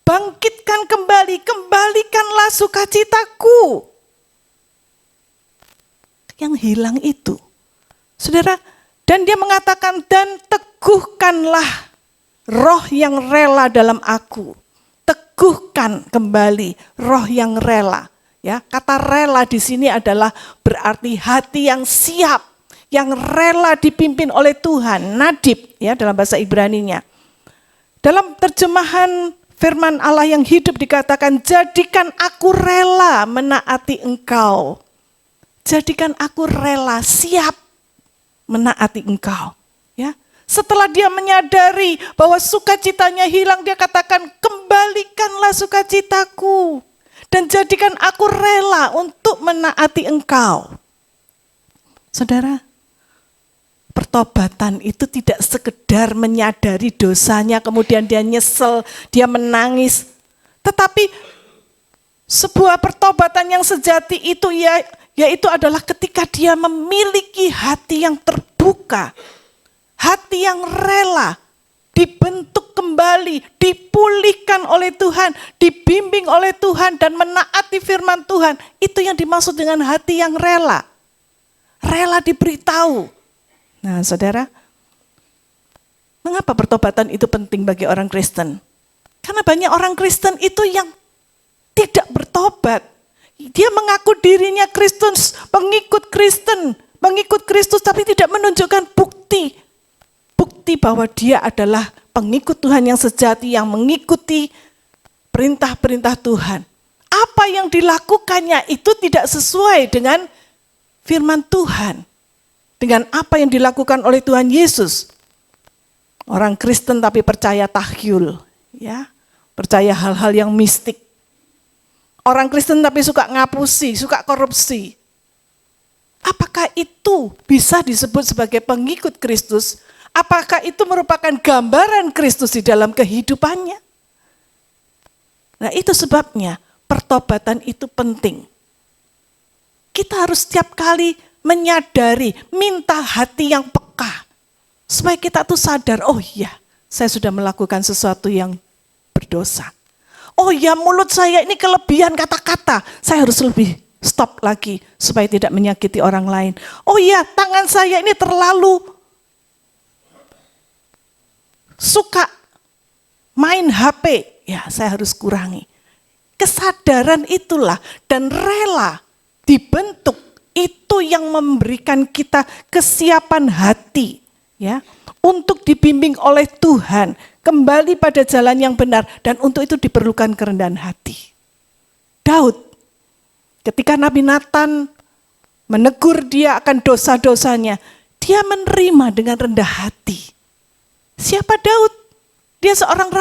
Bangkitkan kembali, kembalikanlah sukacitaku. Yang hilang itu, saudara, dan dia mengatakan, dan teguhkanlah roh yang rela dalam aku. Teguhkan kembali roh yang rela. Ya, kata rela di sini adalah berarti hati yang siap, yang rela dipimpin oleh Tuhan, nadib ya dalam bahasa Ibrani-nya. Dalam terjemahan firman Allah yang hidup dikatakan, jadikan aku rela menaati engkau. Jadikan aku rela, siap menaati engkau. Ya, setelah dia menyadari bahwa sukacitanya hilang, dia katakan, kembalikanlah sukacitaku dan jadikan aku rela untuk menaati engkau. Saudara, pertobatan itu tidak sekedar menyadari dosanya, kemudian dia nyesel, dia menangis. Tetapi sebuah pertobatan yang sejati itu yaitu adalah ketika dia memiliki hati yang terbuka, hati yang rela, dibentuk kembali, dipulihkan oleh Tuhan, dibimbing oleh Tuhan, dan menaati firman Tuhan. Itu yang dimaksud dengan hati yang rela. Rela diberitahu. Nah, saudara, mengapa pertobatan itu penting bagi orang Kristen? Karena banyak orang Kristen itu yang tidak bertobat. Dia mengaku dirinya Kristus, pengikut Kristen, pengikut Kristus, tapi tidak menunjukkan bukti bahwa dia adalah pengikut Tuhan yang sejati, yang mengikuti perintah-perintah Tuhan. Apa yang dilakukannya itu tidak sesuai dengan firman Tuhan, dengan apa yang dilakukan oleh Tuhan Yesus. Orang Kristen tapi percaya tahyul, ya, percaya hal-hal yang mistik. Orang Kristen tapi suka ngapusi, suka korupsi. Apakah itu bisa disebut sebagai pengikut Kristus? Apakah itu merupakan gambaran Kristus di dalam kehidupannya? Nah, itu sebabnya pertobatan itu penting. Kita harus setiap kali menyadari, minta hati yang peka. Supaya kita tuh sadar, oh iya, saya sudah melakukan sesuatu yang berdosa. Oh ya, mulut saya ini kelebihan kata-kata, saya harus lebih stop lagi supaya tidak menyakiti orang lain. Oh ya, tangan saya ini terlalu suka main HP, ya saya harus kurangi. Kesadaran itulah dan rela dibentuk, itu yang memberikan kita kesiapan hati, ya, untuk dibimbing oleh Tuhan, kembali pada jalan yang benar, dan untuk itu diperlukan kerendahan hati. Daud, ketika Nabi Nathan menegur dia akan dosa-dosanya, dia menerima dengan rendah hati. Siapa Daud? Dia seorang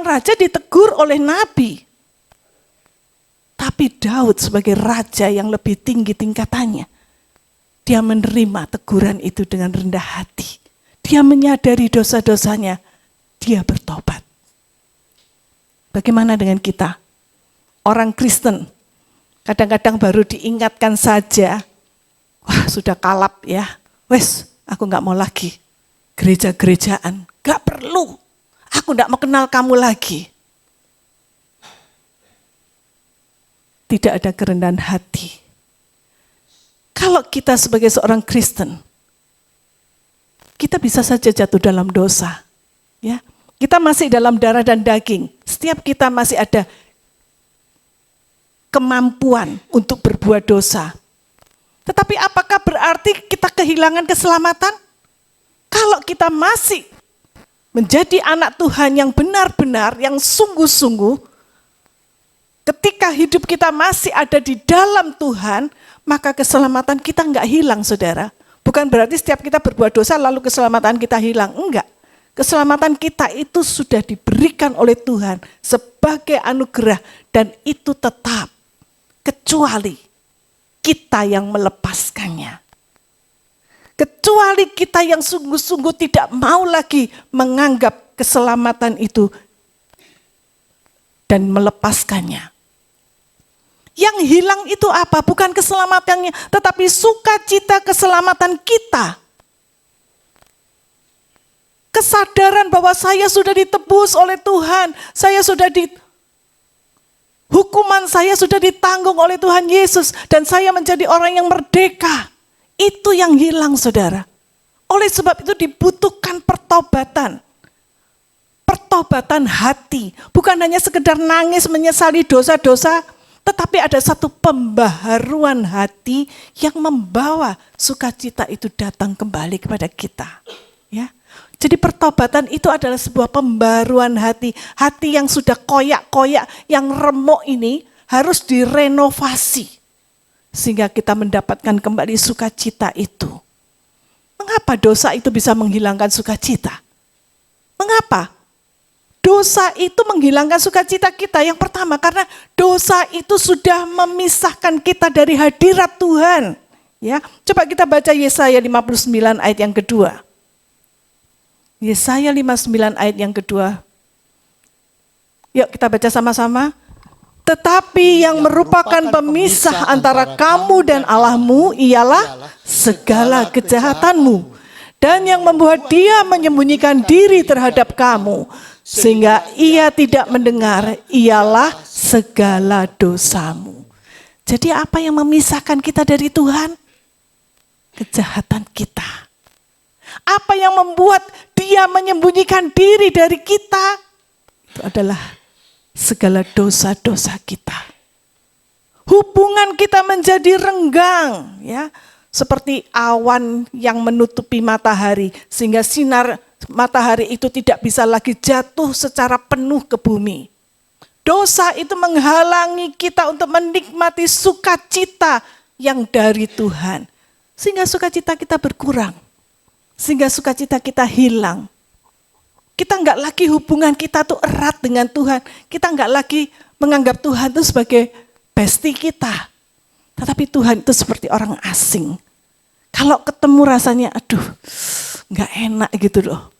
raja ditegur oleh Nabi. Tapi Daud sebagai raja yang lebih tinggi tingkatannya, dia menerima teguran itu dengan rendah hati. Dia menyadari dosa-dosanya, dia bertobat. Bagaimana dengan kita? Orang Kristen, kadang-kadang baru diingatkan saja, wah sudah kalap ya, wes aku gak mau lagi gereja-gerejaan, gak perlu, aku gak mau kenal kamu lagi. Tidak ada kerendahan hati. Kalau kita sebagai seorang Kristen, kita bisa saja jatuh dalam dosa. Ya, kita masih dalam darah dan daging. Setiap kita masih ada kemampuan untuk berbuat dosa. Tetapi apakah berarti kita kehilangan keselamatan? Kalau kita masih menjadi anak Tuhan yang benar-benar, yang sungguh-sungguh, ketika hidup kita masih ada di dalam Tuhan, maka keselamatan kita enggak hilang, saudara. Bukan berarti setiap kita berbuat dosa lalu keselamatan kita hilang. Enggak. Keselamatan kita itu sudah diberikan oleh Tuhan sebagai anugerah dan itu tetap. Kecuali kita yang melepaskannya. Kecuali kita yang sungguh-sungguh tidak mau lagi menganggap keselamatan itu dan melepaskannya. Yang hilang itu apa? Bukan keselamatannya, tetapi sukacita keselamatan kita. Kesadaran bahwa saya sudah ditebus oleh Tuhan, hukuman saya sudah ditanggung oleh Tuhan Yesus, dan saya menjadi orang yang merdeka. Itu yang hilang, saudara. Oleh sebab itu dibutuhkan pertobatan. Pertobatan hati. Bukan hanya sekedar nangis menyesali dosa-dosa, tetapi ada satu pembaharuan hati yang membawa sukacita itu datang kembali kepada kita. Ya. Jadi pertobatan itu adalah sebuah pembaharuan hati. Hati yang sudah koyak-koyak, yang remuk ini harus direnovasi. Sehingga kita mendapatkan kembali sukacita itu. Mengapa dosa itu bisa menghilangkan sukacita? Mengapa? Dosa itu menghilangkan sukacita kita. Yang pertama, karena dosa itu sudah memisahkan kita dari hadirat Tuhan. Ya, coba kita baca Yesaya 59 ayat yang kedua. Yesaya 59 ayat yang kedua. Yuk kita baca sama-sama. Tetapi yang merupakan pemisah antara kamu dan Allahmu ialah segala kejahatanmu. Dan yang membuat dia menyembunyikan diri terhadap kamu, sehingga ia tidak mendengar, ialah segala dosamu. Jadi apa yang memisahkan kita dari Tuhan? Kejahatan kita. Apa yang membuat dia menyembunyikan diri dari kita? Itu adalah segala dosa-dosa kita. Hubungan kita menjadi renggang, ya, seperti awan yang menutupi matahari, sehingga sinar matahari itu tidak bisa lagi jatuh secara penuh ke bumi. Dosa itu menghalangi kita untuk menikmati sukacita yang dari Tuhan. Sehingga sukacita kita berkurang. Sehingga sukacita kita hilang. Kita enggak lagi hubungan kita tuh erat dengan Tuhan. Kita enggak lagi menganggap Tuhan itu sebagai bestie kita. Tetapi Tuhan itu seperti orang asing. Kalau ketemu rasanya, aduh, enggak enak gitu loh.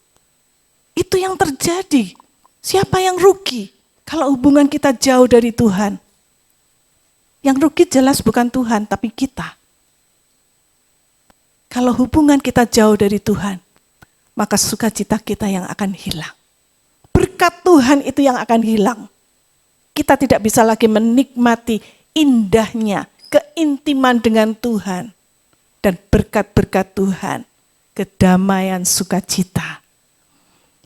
Itu yang terjadi. Siapa yang rugi kalau hubungan kita jauh dari Tuhan? Yang rugi jelas bukan Tuhan, tapi kita. Kalau hubungan kita jauh dari Tuhan, maka sukacita kita yang akan hilang. Berkat Tuhan itu yang akan hilang. Kita tidak bisa lagi menikmati indahnya keintiman dengan Tuhan. Dan berkat-berkat Tuhan, kedamaian sukacita.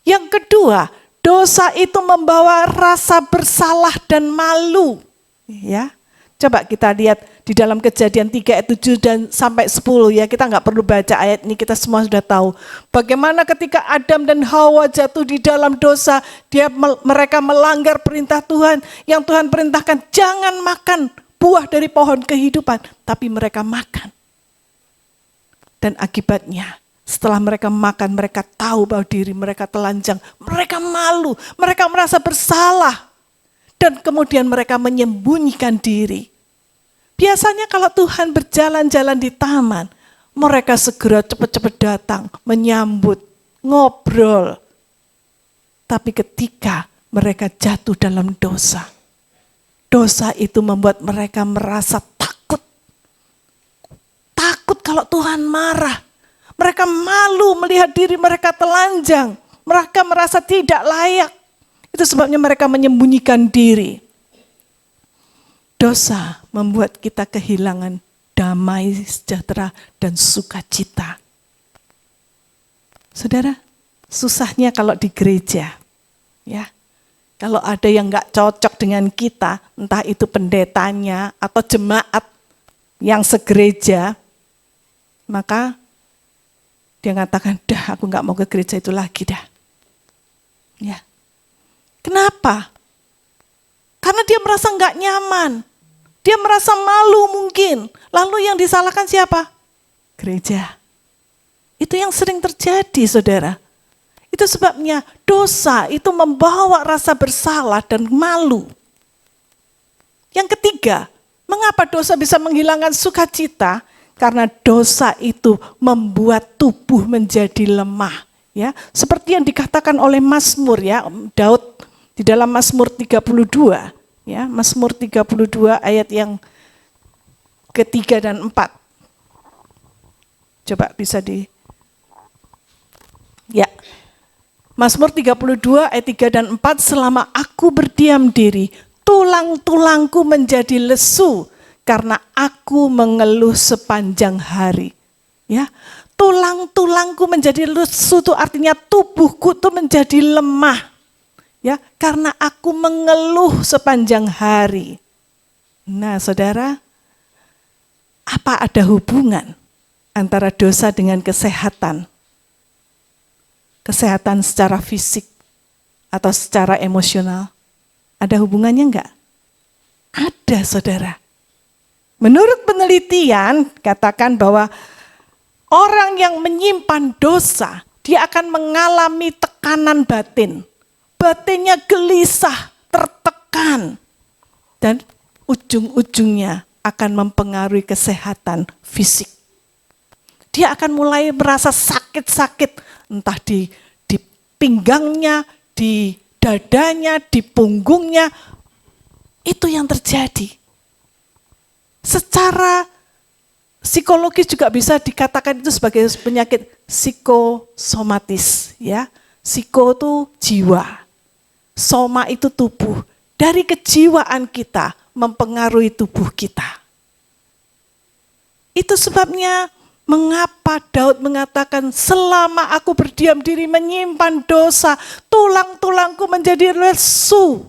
Yang kedua, dosa itu membawa rasa bersalah dan malu. Ya, coba kita lihat di dalam Kejadian 3 ayat 7 dan sampai 10 ya. Kita nggak perlu baca ayat ini, kita semua sudah tahu. Bagaimana ketika Adam dan Hawa jatuh di dalam dosa, mereka melanggar perintah Tuhan. Yang Tuhan perintahkan, jangan makan buah dari pohon kehidupan. Tapi mereka makan. Dan akibatnya, setelah mereka makan, mereka tahu bahwa diri mereka telanjang. Mereka malu, mereka merasa bersalah. Dan kemudian mereka menyembunyikan diri. Biasanya kalau Tuhan berjalan-jalan di taman, mereka segera cepat-cepat datang, menyambut, ngobrol. Tapi ketika mereka jatuh dalam dosa, dosa itu membuat mereka merasa takut. Takut kalau Tuhan marah. Mereka malu melihat diri mereka telanjang. Mereka merasa tidak layak. Itu sebabnya mereka menyembunyikan diri. Dosa membuat kita kehilangan damai, sejahtera, dan sukacita. Saudara, susahnya kalau di gereja, ya. Kalau ada yang nggak cocok dengan kita, entah itu pendetanya atau jemaat yang segereja, maka dia mengatakan, dah aku nggak mau ke gereja itu lagi dah. Ya. Kenapa? Karena dia merasa nggak nyaman. Dia merasa malu mungkin. Lalu yang disalahkan siapa? Gereja. Itu yang sering terjadi, saudara. Itu sebabnya dosa itu membawa rasa bersalah dan malu. Yang ketiga, mengapa dosa bisa menghilangkan sukacita? Karena dosa itu membuat tubuh menjadi lemah. Ya, seperti yang dikatakan oleh Mazmur, ya, Daud di dalam Mazmur 32, ya, Mazmur 32 ayat yang ketiga dan 4. Coba bisa ya. Mazmur 32 ayat 3 dan 4, selama aku berdiam diri, tulang-tulangku menjadi lesu karena aku mengeluh sepanjang hari. Ya, tulang-tulangku menjadi lesu itu artinya tubuhku itu menjadi lemah. Ya, karena aku mengeluh sepanjang hari. Nah, saudara, apa ada hubungan antara dosa dengan kesehatan? Kesehatan secara fisik atau secara emosional? Ada hubungannya enggak? Ada, saudara. Menurut penelitian, katakan bahwa orang yang menyimpan dosa, dia akan mengalami tekanan batin. Batinnya gelisah, tertekan. Dan ujung-ujungnya akan mempengaruhi kesehatan fisik. Dia akan mulai merasa sakit-sakit, entah di pinggangnya, di dadanya, di punggungnya. Itu yang terjadi. Secara psikologis juga bisa dikatakan itu sebagai penyakit psikosomatis, ya. Psiko itu jiwa, soma itu tubuh. Dari kejiwaan kita mempengaruhi tubuh kita. Itu sebabnya mengapa Daud mengatakan, selama aku berdiam diri menyimpan dosa, tulang-tulangku menjadi lesu,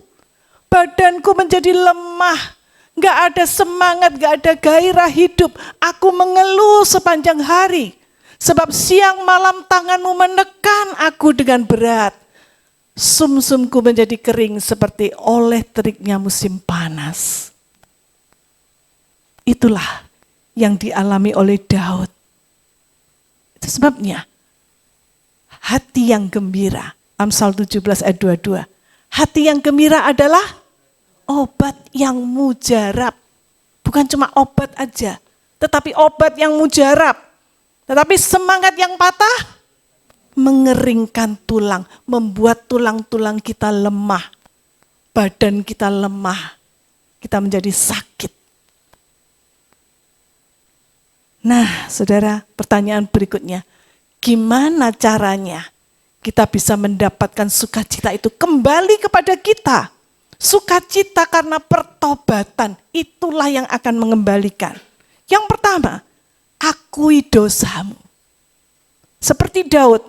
badanku menjadi lemah. Gak ada semangat, gak ada gairah hidup. Aku mengeluh sepanjang hari. Sebab siang malam tanganmu menekan aku dengan berat. Sumsumku menjadi kering seperti oleh teriknya musim panas. Itulah yang dialami oleh Daud. Itu sebabnya hati yang gembira. Amsal 17 ayat 22. Hati yang gembira adalah obat yang mujarab. Bukan cuma obat aja, tetapi obat yang mujarab. Tetapi semangat yang patah mengeringkan tulang, membuat tulang-tulang kita lemah. Badan kita lemah, kita menjadi sakit. Nah, saudara, pertanyaan berikutnya, gimana caranya kita bisa mendapatkan sukacita itu kembali kepada kita? Sukacita karena pertobatan, itulah yang akan mengembalikan. Yang pertama, akui dosamu. Seperti Daud,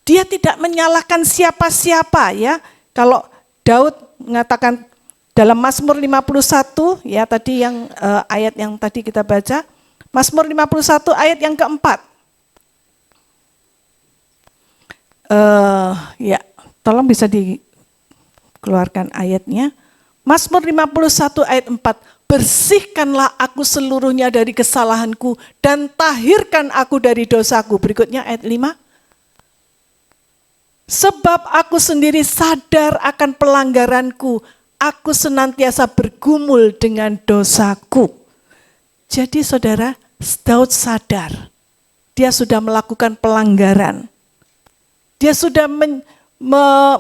dia tidak menyalahkan siapa-siapa, ya. Kalau Daud mengatakan dalam Mazmur 51, ya tadi yang ayat yang tadi kita baca, Mazmur 51 ayat yang keempat. Ya, tolong bisa dikeluarkan ayatnya. Mazmur 51 ayat 4. Bersihkanlah aku seluruhnya dari kesalahanku dan tahirkan aku dari dosaku. Berikutnya ayat 5. Sebab aku sendiri sadar akan pelanggaranku, aku senantiasa bergumul dengan dosaku. Jadi saudara, Daud sadar, dia sudah melakukan pelanggaran. Dia sudah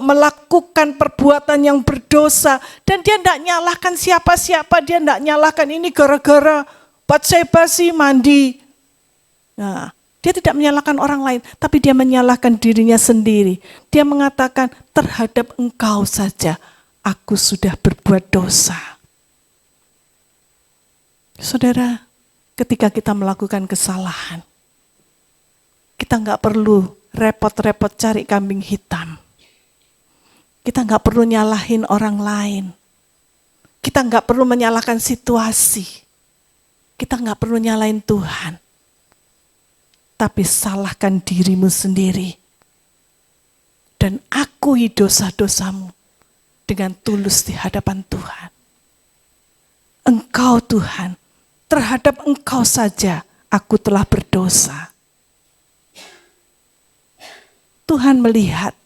melakukan perbuatan yang berdosa. Dan dia tidak nyalahkan siapa-siapa, dia tidak nyalahkan ini gara-gara Batseba sih mandi. Nah, dia tidak menyalahkan orang lain, tapi dia menyalahkan dirinya sendiri. Dia mengatakan, terhadap engkau saja aku sudah berbuat dosa. Saudara, ketika kita melakukan kesalahan, kita nggak perlu repot-repot cari kambing hitam. Kita nggak perlu nyalahin orang lain. Kita nggak perlu menyalahkan situasi. Kita nggak perlu nyalahin Tuhan. Tapi salahkan dirimu sendiri. Dan akui dosa-dosamu dengan tulus di hadapan Tuhan. Engkau Tuhan, terhadap Engkau saja aku telah berdosa. Tuhan melihat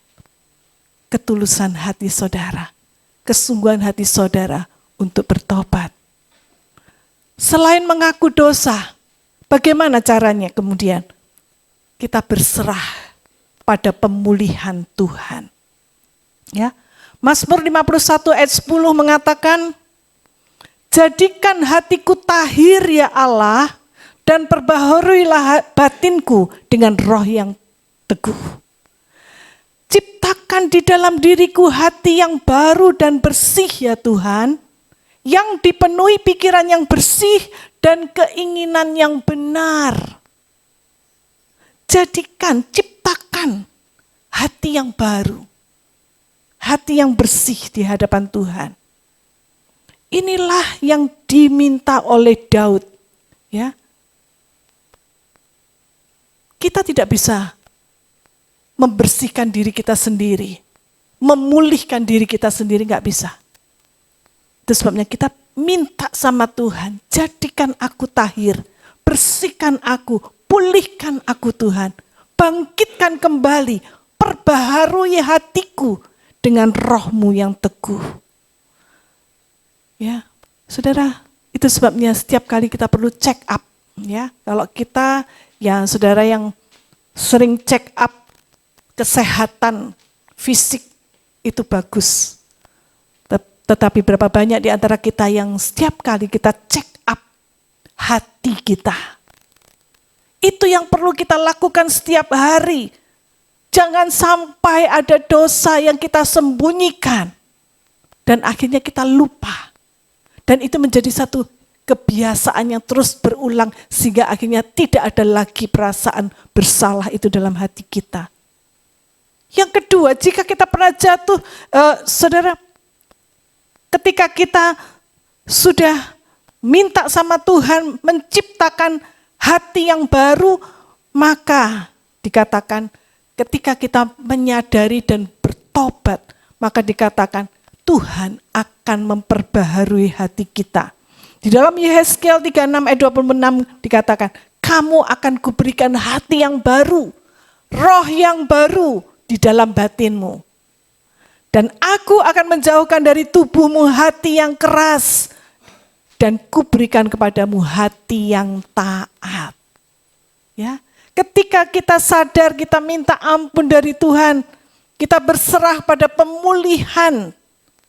ketulusan hati saudara, kesungguhan hati saudara untuk bertobat. Selain mengaku dosa, bagaimana caranya kemudian? Kita berserah pada pemulihan Tuhan. Ya. Mazmur 51 ayat 10 mengatakan, jadikan hatiku tahir ya Allah, dan perbaharuilah batinku dengan roh yang teguh. Ciptakan di dalam diriku hati yang baru dan bersih ya Tuhan, yang dipenuhi pikiran yang bersih dan keinginan yang benar. Jadikan, ciptakan hati yang baru, hati yang bersih di hadapan Tuhan. Inilah yang diminta oleh Daud. Ya, kita tidak bisa membersihkan diri kita sendiri, memulihkan diri kita sendiri, nggak bisa. Itu sebabnya kita minta sama Tuhan, jadikan aku tahir, bersihkan aku, pulihkan aku Tuhan, bangkitkan kembali, perbaharui hatiku dengan roh-Mu yang teguh. Ya, saudara, itu sebabnya setiap kali kita perlu check up. Ya, kalau kita, ya saudara yang sering check up kesehatan fisik itu bagus. Tetapi berapa banyak di antara kita yang setiap kali kita check up hati kita. Itu yang perlu kita lakukan setiap hari. Jangan sampai ada dosa yang kita sembunyikan. Dan akhirnya kita lupa. Dan itu menjadi satu kebiasaan yang terus berulang. Sehingga akhirnya tidak ada lagi perasaan bersalah itu dalam hati kita. Yang kedua, jika kita pernah jatuh, saudara, ketika kita sudah minta sama Tuhan menciptakan hati yang baru, maka dikatakan ketika kita menyadari dan bertobat, maka dikatakan Tuhan akan memperbaharui hati kita. Di dalam Yehezkiel 36 ayat 26 dikatakan, kamu akan kuberikan hati yang baru, roh yang baru di dalam batinmu. Dan aku akan menjauhkan dari tubuhmu hati yang keras, dan kuberikan kepadamu hati yang taat. Ya, ketika kita sadar, kita minta ampun dari Tuhan, kita berserah pada pemulihan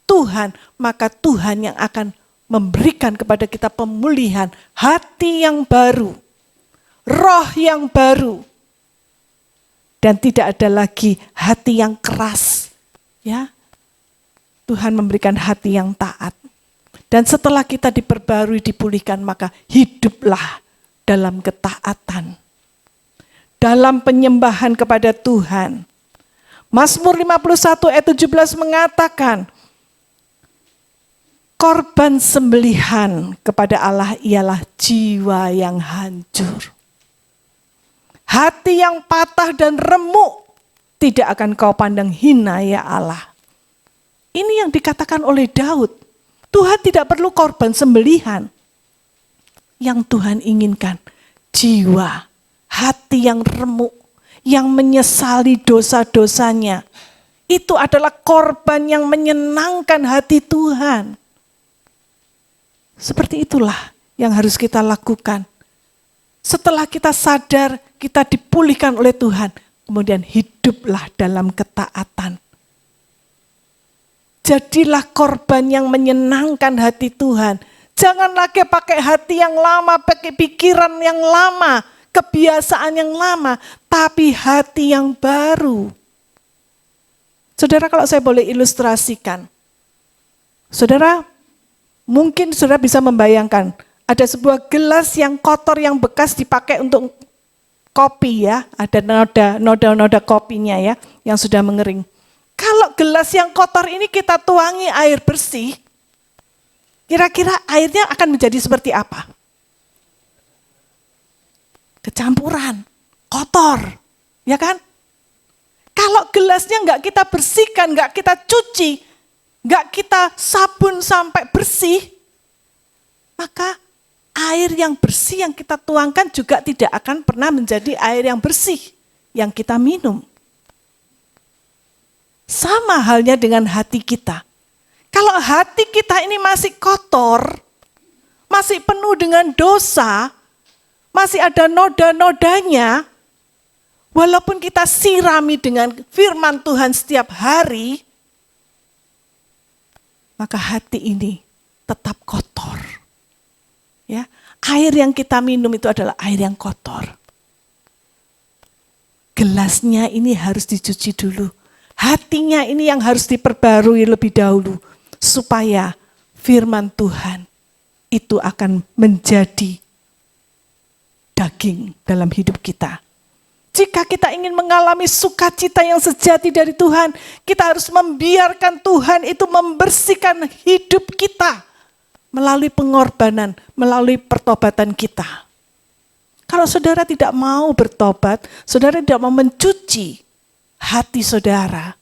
Tuhan, maka Tuhan yang akan memberikan kepada kita pemulihan hati yang baru, roh yang baru, dan tidak ada lagi hati yang keras. Ya, Tuhan memberikan hati yang taat. Dan setelah kita diperbarui, dipulihkan, maka hiduplah dalam ketaatan, dalam penyembahan kepada Tuhan. Mazmur 51 ayat 17 mengatakan, korban sembelihan kepada Allah ialah jiwa yang hancur. Hati yang patah dan remuk tidak akan kau pandang hina ya Allah. Ini yang dikatakan oleh Daud. Tuhan tidak perlu korban sembelihan. Yang Tuhan inginkan jiwa, hati yang remuk, yang menyesali dosa-dosanya. Itu adalah korban yang menyenangkan hati Tuhan. Seperti itulah yang harus kita lakukan. Setelah kita sadar, kita dipulihkan oleh Tuhan, kemudian hiduplah dalam ketaatan. Jadilah korban yang menyenangkan hati Tuhan. Jangan lagi pakai hati yang lama, pakai pikiran yang lama, kebiasaan yang lama, tapi hati yang baru. Saudara, kalau saya boleh ilustrasikan, saudara, mungkin saudara bisa membayangkan, ada sebuah gelas yang kotor, yang bekas dipakai untuk kopi ya, ada noda-noda kopinya ya, yang sudah mengering. Kalau gelas yang kotor ini kita tuangi air bersih, kira-kira airnya akan menjadi seperti apa? Kecampuran, kotor, ya kan? Kalau gelasnya nggak kita bersihkan, nggak kita cuci, nggak kita sabun sampai bersih, maka air yang bersih yang kita tuangkan juga tidak akan pernah menjadi air yang bersih yang kita minum. Sama halnya dengan hati kita. Kalau hati kita ini masih kotor, masih penuh dengan dosa, masih ada noda-nodanya, walaupun kita sirami dengan firman Tuhan setiap hari, maka hati ini tetap kotor. Ya, air yang kita minum itu adalah air yang kotor. Gelasnya ini harus dicuci dulu. Hatinya ini yang harus diperbarui lebih dahulu. Supaya firman Tuhan itu akan menjadi daging dalam hidup kita. Jika kita ingin mengalami sukacita yang sejati dari Tuhan, kita harus membiarkan Tuhan itu membersihkan hidup kita melalui pengorbanan, melalui pertobatan kita. Kalau saudara tidak mau bertobat, saudara tidak mau mencuci hati saudara,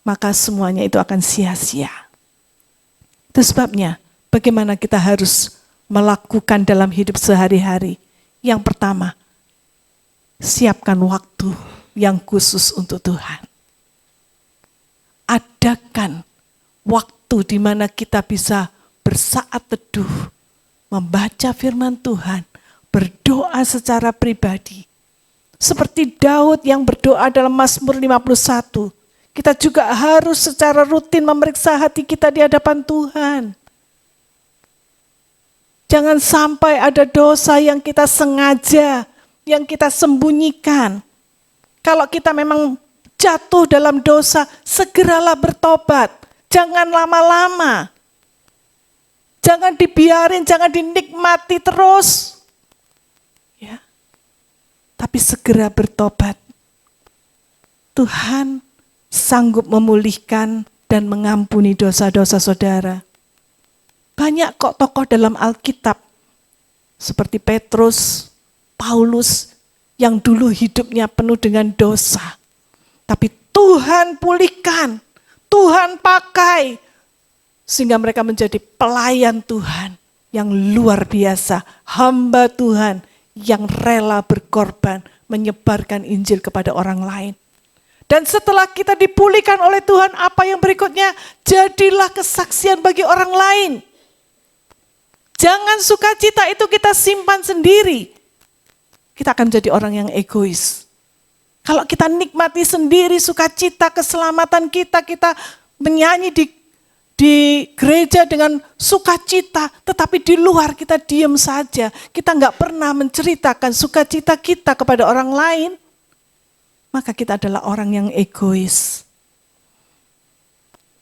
maka semuanya itu akan sia-sia. Itu sebabnya bagaimana kita harus melakukan dalam hidup sehari-hari. Yang pertama, siapkan waktu yang khusus untuk Tuhan. Adakan waktu di mana kita bisa bersaat teduh, membaca firman Tuhan, berdoa secara pribadi. Seperti Daud yang berdoa dalam Mazmur 51, kita juga harus secara rutin memeriksa hati kita di hadapan Tuhan. Jangan sampai ada dosa yang kita sengaja, yang kita sembunyikan. Kalau kita memang jatuh dalam dosa, segeralah bertobat. Jangan lama-lama. Jangan dibiarin, jangan dinikmati terus. Ya. Tapi segera bertobat. Tuhan sanggup memulihkan dan mengampuni dosa-dosa saudara. Banyak kok tokoh dalam Alkitab, seperti Petrus, Paulus, yang dulu hidupnya penuh dengan dosa. Tapi Tuhan pulihkan, Tuhan pakai, sehingga mereka menjadi pelayan Tuhan yang luar biasa. Hamba Tuhan yang rela berkorban, menyebarkan Injil kepada orang lain. Dan setelah kita dipulihkan oleh Tuhan, apa yang berikutnya? Jadilah kesaksian bagi orang lain. Jangan sukacita itu kita simpan sendiri. Kita akan menjadi orang yang egois. Kalau kita nikmati sendiri sukacita, keselamatan kita, kita menyanyi di gereja dengan sukacita, tetapi di luar kita diam saja. Kita nggak pernah menceritakan sukacita kita kepada orang lain. Maka kita adalah orang yang egois.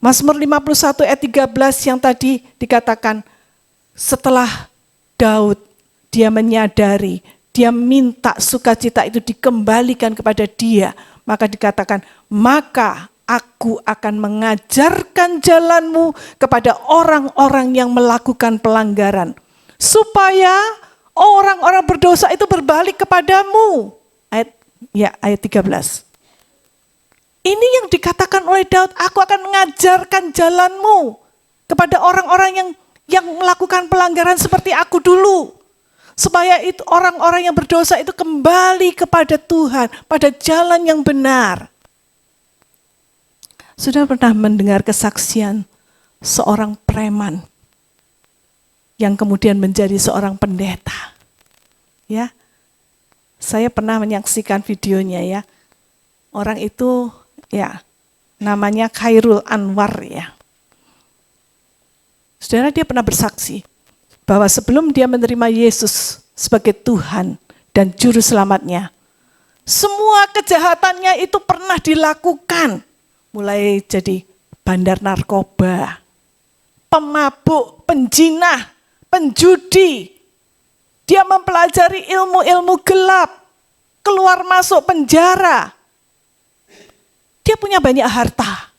Mazmur 51 ayat 13 yang tadi dikatakan, setelah Daud dia menyadari, dia minta sukacita itu dikembalikan kepada dia. Maka dikatakan, maka aku akan mengajarkan jalanmu kepada orang-orang yang melakukan pelanggaran. Supaya orang-orang berdosa itu berbalik kepadamu. Ayat 13. Ini yang dikatakan oleh Daud, aku akan mengajarkan jalanmu kepada orang-orang yang melakukan pelanggaran seperti aku dulu. Supaya itu orang-orang yang berdosa itu kembali kepada Tuhan, pada jalan yang benar. Sudah pernah mendengar kesaksian seorang preman yang kemudian menjadi seorang pendeta? Ya. Saya pernah menyaksikan videonya ya. Orang itu ya namanya Khairul Anwar ya. Saudara, dia pernah bersaksi bahwa sebelum dia menerima Yesus sebagai Tuhan dan Juru Selamatnya, semua kejahatannya itu pernah dilakukan. Mulai jadi bandar narkoba, pemabuk, penjinah, penjudi. Dia mempelajari ilmu-ilmu gelap, keluar masuk penjara. Dia punya banyak harta.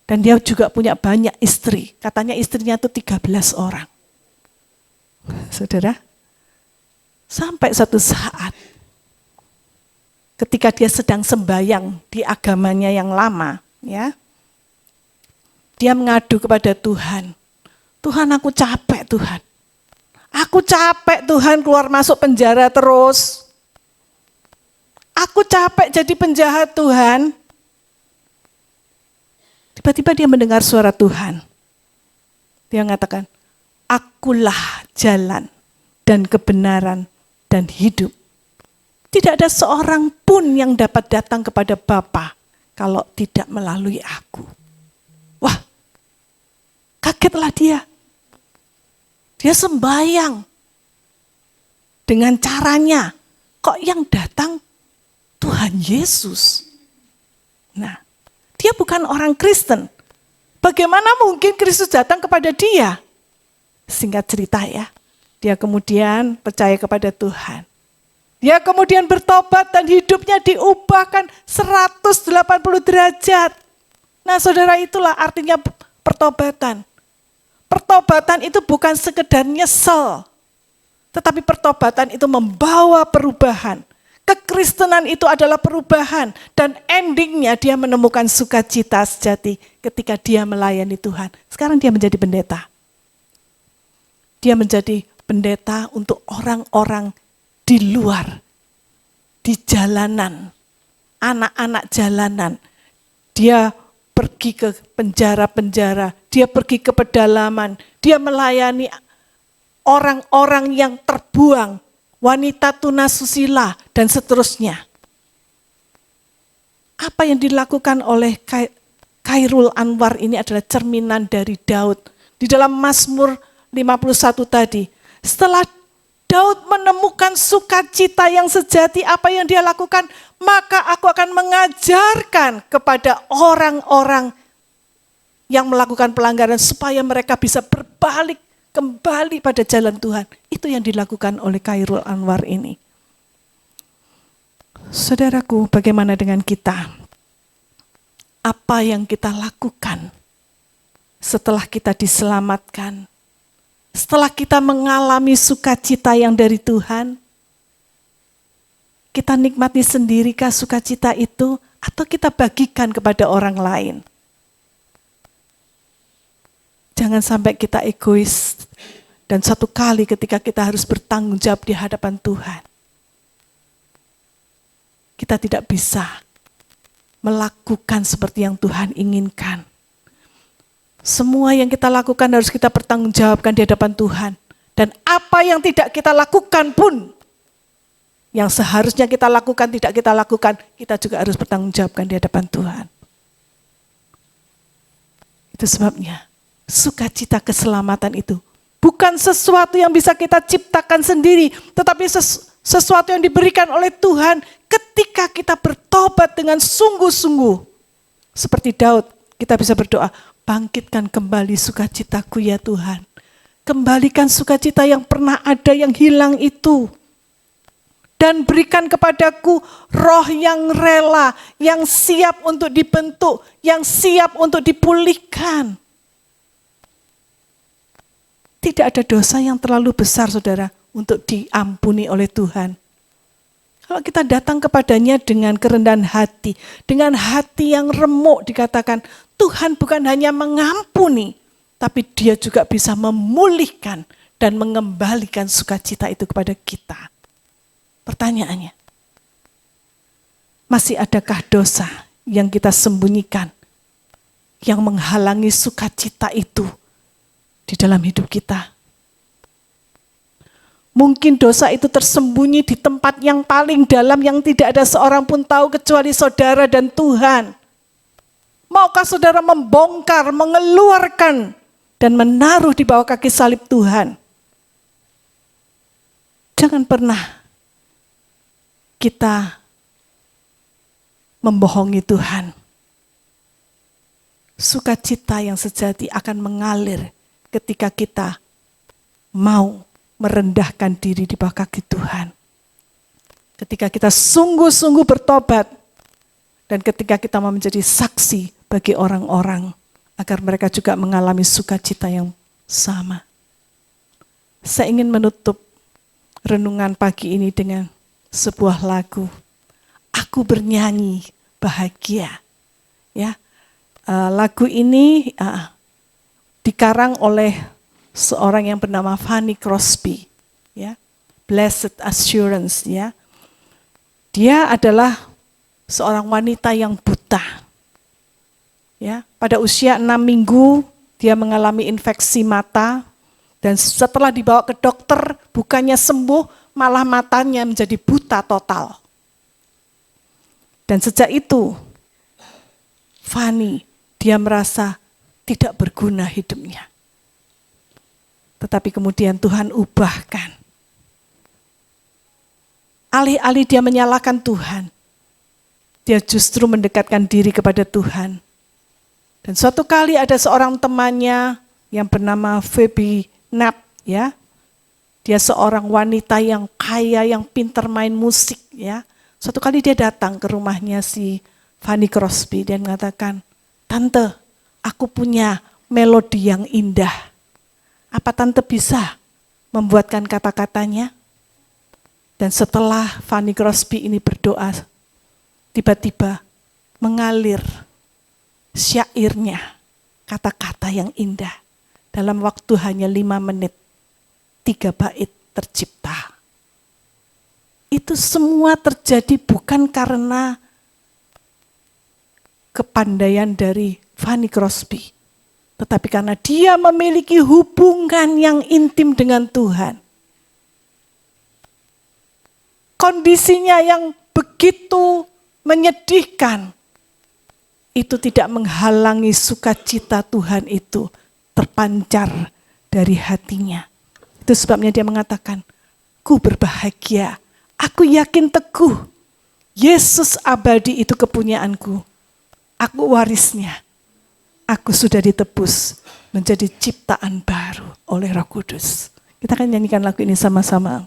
Dan dia juga punya banyak istri. Katanya istrinya itu 13 orang. Saudara, sampai suatu saat ketika dia sedang sembahyang di agamanya yang lama, ya, dia mengadu kepada Tuhan. Tuhan, aku capek Tuhan. Aku capek Tuhan keluar masuk penjara terus. Aku capek jadi penjahat Tuhan. Tiba-tiba dia mendengar suara Tuhan. Dia mengatakan, akulah jalan dan kebenaran dan hidup. Tidak ada seorang pun yang dapat datang kepada Bapa kalau tidak melalui aku. Wah, kagetlah dia. Dia sembahyang dengan caranya. Kok yang datang Tuhan Yesus? Nah, dia bukan orang Kristen. Bagaimana mungkin Kristus datang kepada dia? Singkat cerita ya, dia kemudian percaya kepada Tuhan. Dia kemudian bertobat dan hidupnya diubahkan 180 derajat. Nah saudara, itulah artinya pertobatan. Pertobatan itu bukan sekedar nyesel, tetapi pertobatan itu membawa perubahan. Kekristenan itu adalah perubahan dan endingnya dia menemukan sukacita sejati ketika dia melayani Tuhan. Sekarang dia menjadi pendeta. Dia menjadi pendeta untuk orang-orang di luar, di jalanan, anak-anak jalanan. Dia pergi ke penjara-penjara, dia pergi ke pedalaman, dia melayani orang-orang yang terbuang, wanita tunasusila, dan seterusnya. Apa yang dilakukan oleh Khairul Anwar ini adalah cerminan dari Daud. Di dalam Mazmur 51 tadi, setelah Daud menemukan sukacita yang sejati, apa yang dia lakukan? Maka aku akan mengajarkan kepada orang-orang yang melakukan pelanggaran supaya mereka bisa berbalik kembali pada jalan Tuhan. Itu yang dilakukan oleh Khairul Anwar ini. Saudaraku, bagaimana dengan kita? Apa yang kita lakukan setelah kita diselamatkan? Setelah kita mengalami sukacita yang dari Tuhan? Kita nikmati sendirikah sukacita itu? Atau kita bagikan kepada orang lain? Jangan sampai kita egois dan satu kali ketika kita harus bertanggung jawab di hadapan Tuhan, kita tidak bisa melakukan seperti yang Tuhan inginkan. Semua yang kita lakukan harus kita pertanggungjawabkan di hadapan Tuhan. Dan apa yang tidak kita lakukan pun, yang seharusnya kita lakukan tidak kita lakukan, kita juga harus bertanggungjawabkan di hadapan Tuhan. Itu sebabnya sukacita keselamatan itu bukan sesuatu yang bisa kita ciptakan sendiri, tetapi sesuatu yang diberikan oleh Tuhan ketika kita bertobat dengan sungguh-sungguh. Seperti Daud, kita bisa berdoa, bangkitkan kembali sukacitaku ya Tuhan. Kembalikan sukacita yang pernah ada yang hilang itu. Dan berikan kepadaku roh yang rela, yang siap untuk dibentuk, yang siap untuk dipulihkan. Tidak ada dosa yang terlalu besar, saudara, untuk diampuni oleh Tuhan. Kalau kita datang kepadanya dengan kerendahan hati, dengan hati yang remuk, dikatakan Tuhan bukan hanya mengampuni, tapi Dia juga bisa memulihkan dan mengembalikan sukacita itu kepada kita. Pertanyaannya, masih adakah dosa yang kita sembunyikan, yang menghalangi sukacita itu di dalam hidup kita? Mungkin dosa itu tersembunyi di tempat yang paling dalam yang tidak ada seorang pun tahu kecuali saudara dan Tuhan. Maukah saudara membongkar, mengeluarkan, dan menaruh di bawah kaki salib Tuhan? Jangan pernah kita membohongi Tuhan. Sukacita yang sejati akan mengalir ketika kita mau merendahkan diri di bawah kaki Tuhan. Ketika kita sungguh-sungguh bertobat dan ketika kita mau menjadi saksi bagi orang-orang agar mereka juga mengalami sukacita yang sama. Saya ingin menutup renungan pagi ini dengan sebuah lagu. Aku bernyanyi bahagia. Ya, lagu ini dikarang oleh seorang yang bernama Fanny Crosby. Ya, Blessed Assurance. Ya, dia adalah seorang wanita yang buta. Ya, pada usia 6 minggu dia mengalami infeksi mata dan setelah dibawa ke dokter bukannya sembuh, malah matanya menjadi buta total. Dan sejak itu Fanny dia merasa tidak berguna hidupnya. Tetapi kemudian Tuhan ubahkan. Alih-alih dia menyalahkan Tuhan, dia justru mendekatkan diri kepada Tuhan. Dan suatu kali ada seorang temannya yang bernama Phoebe Knapp, ya. Dia seorang wanita yang kaya, yang pintar main musik, ya. Suatu kali dia datang ke rumahnya si Fanny Crosby dan mengatakan, "Tante, aku punya melodi yang indah. Apa tante bisa membuatkan kata-katanya?" Dan setelah Fanny Crosby ini berdoa, tiba-tiba mengalir syairnya, kata-kata yang indah. Dalam waktu hanya 5 menit, 3 bait tercipta. Itu semua terjadi bukan karena kepandaian dari Fanny Crosby, tetapi karena dia memiliki hubungan yang intim dengan Tuhan. Kondisinya yang begitu menyedihkan, itu tidak menghalangi sukacita Tuhan itu terpancar dari hatinya. Itu sebabnya dia mengatakan, "Ku berbahagia, aku yakin teguh, Yesus abadi itu kepunyaanku, aku warisnya, aku sudah ditebus menjadi ciptaan baru oleh Roh Kudus." Kita akan nyanyikan lagu ini sama-sama.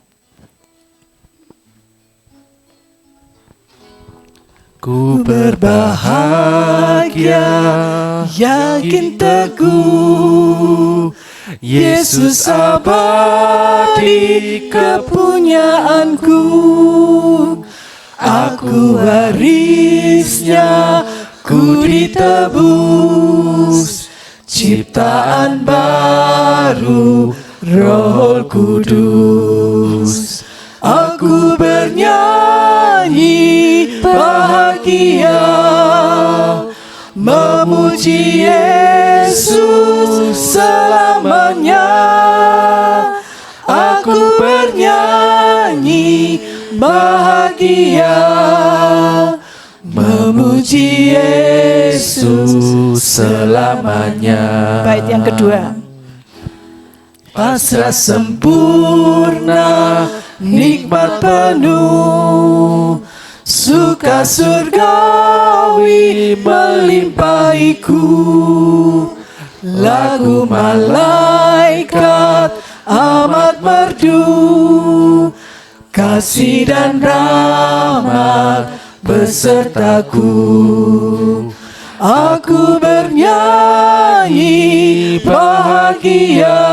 Ku berbahagia, yakin teguh, Yesus abadi kepunyaanku, aku warisnya, ku ditebus, ciptaan baru, Roh Kudus. Aku bernyanyi bahagia, memuji Yesus selamanya. Aku bernyanyi bahagia, memuji Yesus selamanya. Bait yang kedua. Pasrah sempurna, nikmat penuh, suka surgawi melimpahiku. Lagu malaikat amat merdu, kasih dan rahmat besertaku. Aku bernyanyi bahagia,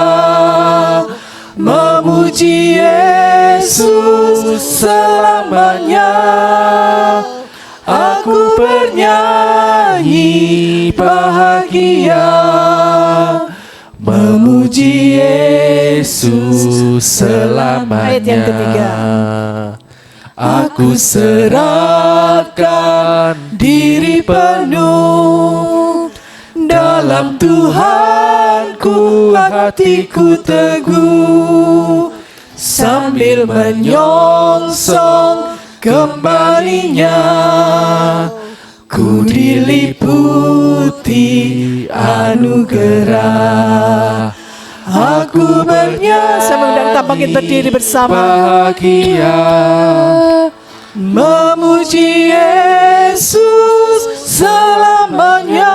memuji Yesus selamanya. Aku bernyanyi bahagia, memuji Yesus selamanya. Ayat yang ketiga. Aku serahkan diri penuh, dalam Tuhanku hatiku teguh, sambil menyongsong kembalinya, ku diliputi anugerah. Aku bernyanyi, Saya mengundang kita bangkit berdiri bersama. bahagia, memuji Yesus selamanya.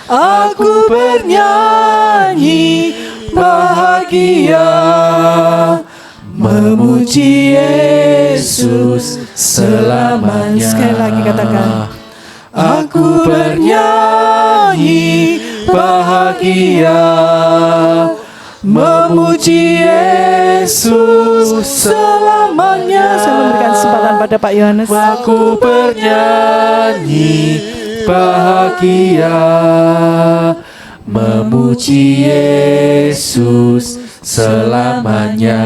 Aku bernyanyi bahagia memuji Yesus selamanya. Sekali lagi katakan, Aku bernyanyi bahagia memuji Yesus selamanya. saya memberikan kesempatan pada Pak Yohanes. Aku bernyanyi bahagia memuji Yesus selamanya.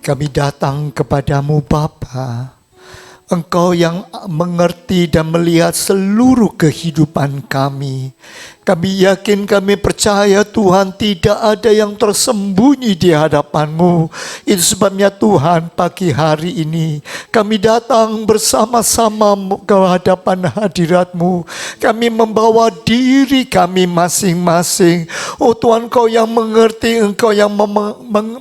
Kami datang kepadamu Bapa, Engkau yang mengerti dan melihat seluruh kehidupan kami. Kami yakin, kami percaya Tuhan tidak ada yang tersembunyi di hadapan-Mu. Itu sebabnya Tuhan pagi hari ini kami datang bersama-sama ke hadapan hadirat-Mu. Kami membawa diri kami masing-masing. Oh Tuhan, Engkau yang mengerti, Engkau yang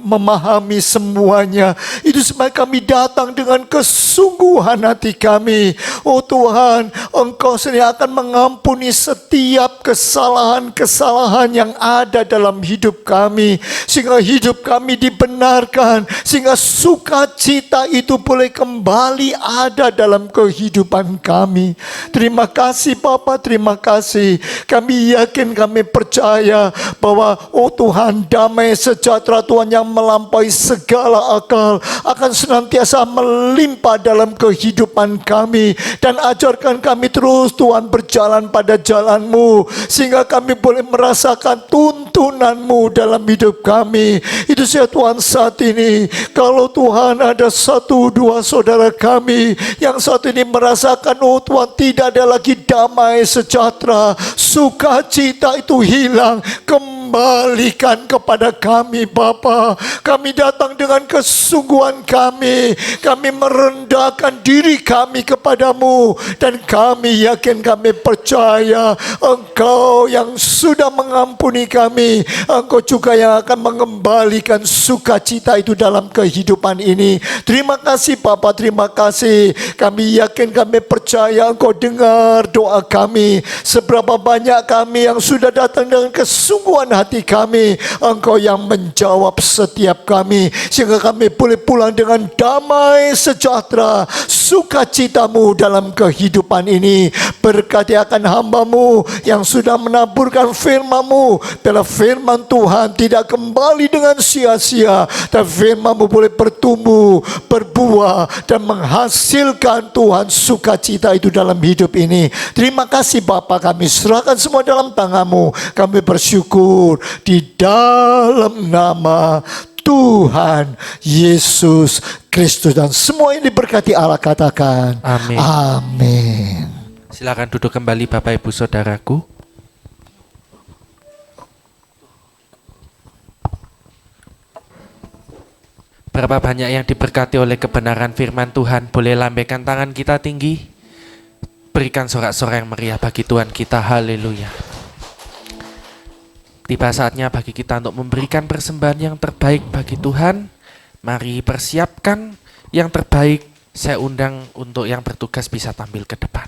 memahami semuanya. Itu sebab kami datang dengan kesungguhan hati kami. Oh Tuhan, Engkau sendiri akan mengampuni setiap kesalahan-kesalahan yang ada dalam hidup kami, sehingga hidup kami dibenarkan, sehingga sukacita itu boleh kembali ada dalam kehidupan kami. Terima kasih Bapa, terima kasih. Kami yakin, kami percaya bahwa oh Tuhan, damai sejahtera Tuhan yang melampaui segala akal akan senantiasa melimpah dalam kehidupan kami, dan ajarkan kami terus Tuhan berjalan pada jalan-Mu, sehingga kami boleh merasakan tuntunan-Mu dalam hidup kami. Itu saja Tuhan saat ini. Kalau Tuhan ada satu dua saudara kami yang saat ini merasakan oh Tuhan tidak ada lagi damai sejahtera, sukacita itu hilang, kembalikan kepada kami Bapa. Kami datang dengan kesungguhan kami merendahkan diri kami kepadamu, dan kami yakin, kami percaya Engkau yang sudah mengampuni kami, Engkau juga yang akan mengembalikan sukacita itu dalam kehidupan ini. Terima kasih Bapa, terima kasih. Kami yakin, kami percaya Engkau dengar doa kami. Seberapa banyak kami yang sudah datang dengan kesungguhan hati kami, Engkau yang menjawab setiap kami, sehingga kami boleh pulang dengan damai sejahtera, sukacita-Mu dalam kehidupan ini. Berkati akan hamba-Mu yang sudah menaburkan firman-Mu. Bila firman Tuhan tidak kembali dengan sia-sia, dan firman-Mu boleh bertumbuh, berbuah, dan menghasilkan Tuhan sukacita itu dalam hidup ini. Terima kasih Bapa, kami serahkan semua dalam tangan-Mu. Kami bersyukur di dalam nama Tuhan Yesus Kristus, dan semua ini diberkati Allah. Katakan Amin. Amin. Silakan duduk kembali Bapak Ibu Saudaraku. Berapa banyak yang diberkati oleh kebenaran firman Tuhan? Boleh lambaikan tangan kita tinggi. Berikan sorak-sorai yang meriah bagi Tuhan kita. Haleluya. Tiba saatnya bagi kita untuk memberikan persembahan yang terbaik bagi Tuhan. Mari persiapkan yang terbaik. Saya undang untuk yang bertugas bisa tampil ke depan.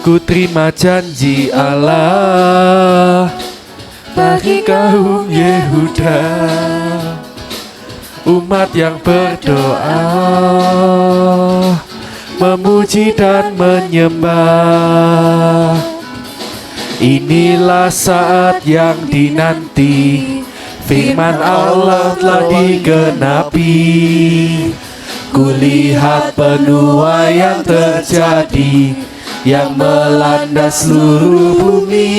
Ku terima janji Allah bagi kaum Yehuda, umat yang berdoa, memuji dan menyembah. Inilah saat yang dinanti, firman Allah telah digenapi. Kulihat penuaian terjadi yang melanda seluruh bumi.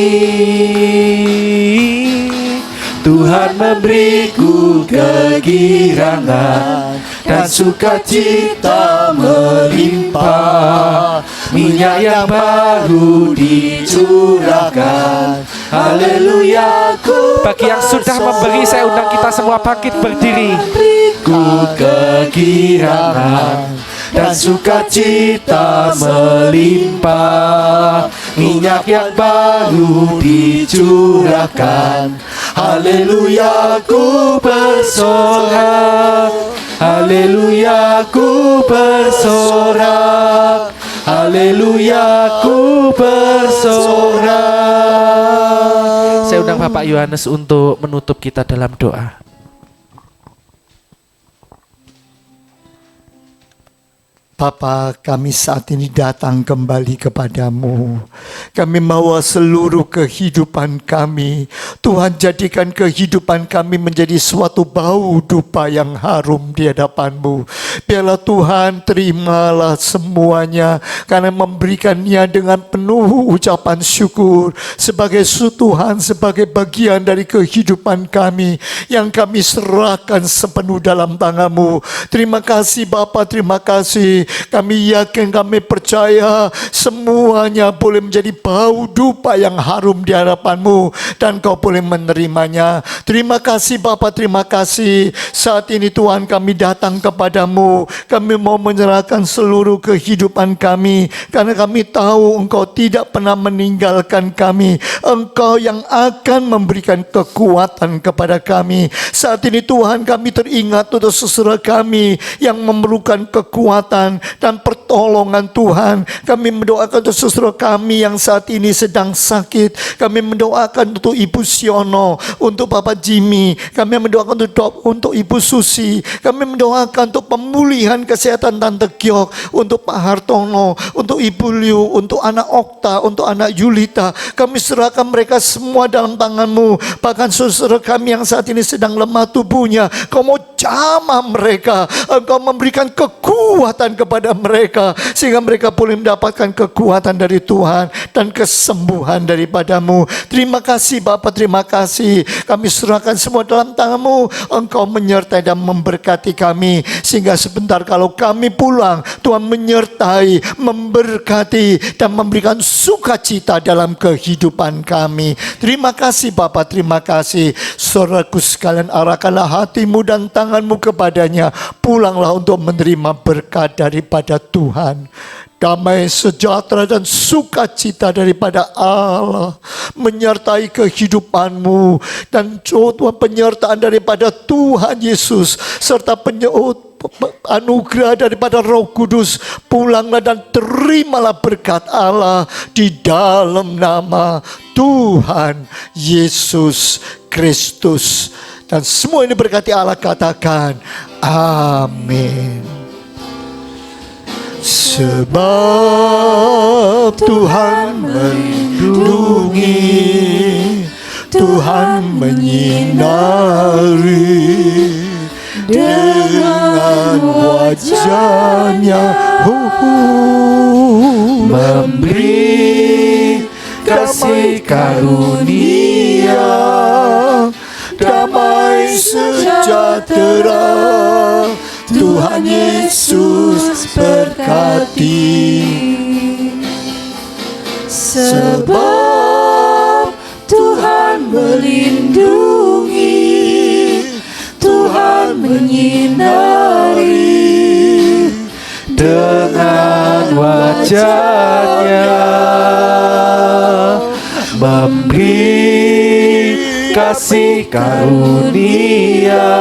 Tuhan memberiku kegirangan dan sukacita melimpah. Minyak yang baru dicurahkan. Haleluya. Bagi yang sudah memberi, saya undang kita semua bangkit berdiri. Ku kegirangan dan sukacita melimpah. minyak yang baru dicurahkan. Haleluya, ku bersorak, haleluya, ku bersorak, haleluya, ku bersorak. Saya undang Bapak Yohanes untuk menutup kita dalam doa. Bapa, kami saat ini datang kembali kepadamu. Kami bawa seluruh kehidupan kami. Tuhan, jadikan kehidupan kami menjadi suatu bau dupa yang harum di hadapan-Mu. Biarlah Tuhan, terimalah semuanya, karena memberikannya dengan penuh ucapan syukur sebagai Tuhan, sebagai bagian dari kehidupan kami yang kami serahkan sepenuh dalam tangan-Mu. Terima kasih Bapa, terima kasih. Kami yakin, kami percaya semuanya boleh menjadi bau dupa yang harum di hadapan-Mu, dan Kau boleh menerimanya. Terima kasih Bapa, terima kasih. Saat ini Tuhan, kami datang kepadamu. Kami mau menyerahkan seluruh kehidupan kami, karena kami tahu Engkau tidak pernah meninggalkan kami. Engkau yang akan memberikan kekuatan kepada kami. Saat ini Tuhan, kami teringat untuk saudara kami yang memerlukan kekuatan dan pertolongan Tuhan. Kami mendoakan untuk saudara kami yang saat ini sedang sakit. Kami mendoakan untuk Ibu Siono, untuk Bapak Jimmy. Kami mendoakan untuk Ibu Susi. Kami mendoakan untuk pemulihan kesehatan Tante Giok, untuk Pak Hartono, untuk Ibu Liu, untuk anak Okta, untuk anak Yulita. Kami serahkan mereka semua dalam tangan-Mu. Bahkan saudara kami yang saat ini sedang lemah tubuhnya, Kau mau jamah mereka. Engkau memberikan kekuatan kepada mereka, sehingga mereka boleh mendapatkan kekuatan dari Tuhan dan kesembuhan daripada-Mu. Terima kasih Bapa, terima kasih. Kami serahkan semua dalam tangan-Mu. Engkau menyertai dan memberkati kami, sehingga sebentar kalau kami pulang, Tuhan menyertai, memberkati, dan memberikan sukacita dalam kehidupan kami. Terima kasih Bapa, terima kasih. Saudaraku sekalian, arahkanlah hatimu dan tanganmu kepadanya. Pulanglah untuk menerima berkat daripada Tuhan. Damai, sejahtera, dan sukacita daripada Allah menyertai kehidupanmu, dan Tuhan, penyertaan daripada Tuhan Yesus serta anugerah daripada Roh Kudus. Pulanglah dan terimalah berkat Allah di dalam nama Tuhan Yesus Kristus. Dan semua ini berkati Allah, katakan amin. Sebab Tuhan melindungi, Tuhan menyinari dengan wajah-Nya, memberi kasih karunia, damai sejahtera. Tuhan Yesus berkati. Sebab Tuhan melindungi, Tuhan menyinari dengan wajah-Nya, memberi kasih karunia,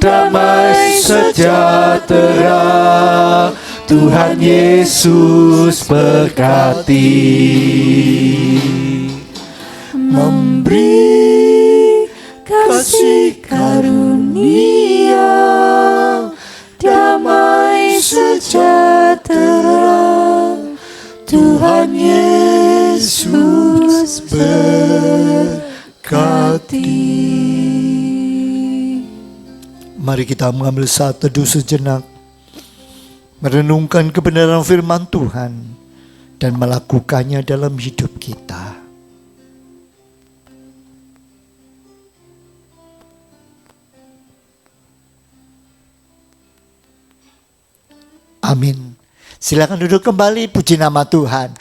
damai sejahtera. Tuhan Yesus berkati. Memberi kasih karunia, damai sejahtera. Tuhan Yesus berkati. Mari kita mengambil saat teduh sejenak, merenungkan kebenaran firman Tuhan dan melakukannya dalam hidup kita. Amin. Silakan duduk kembali, puji nama Tuhan.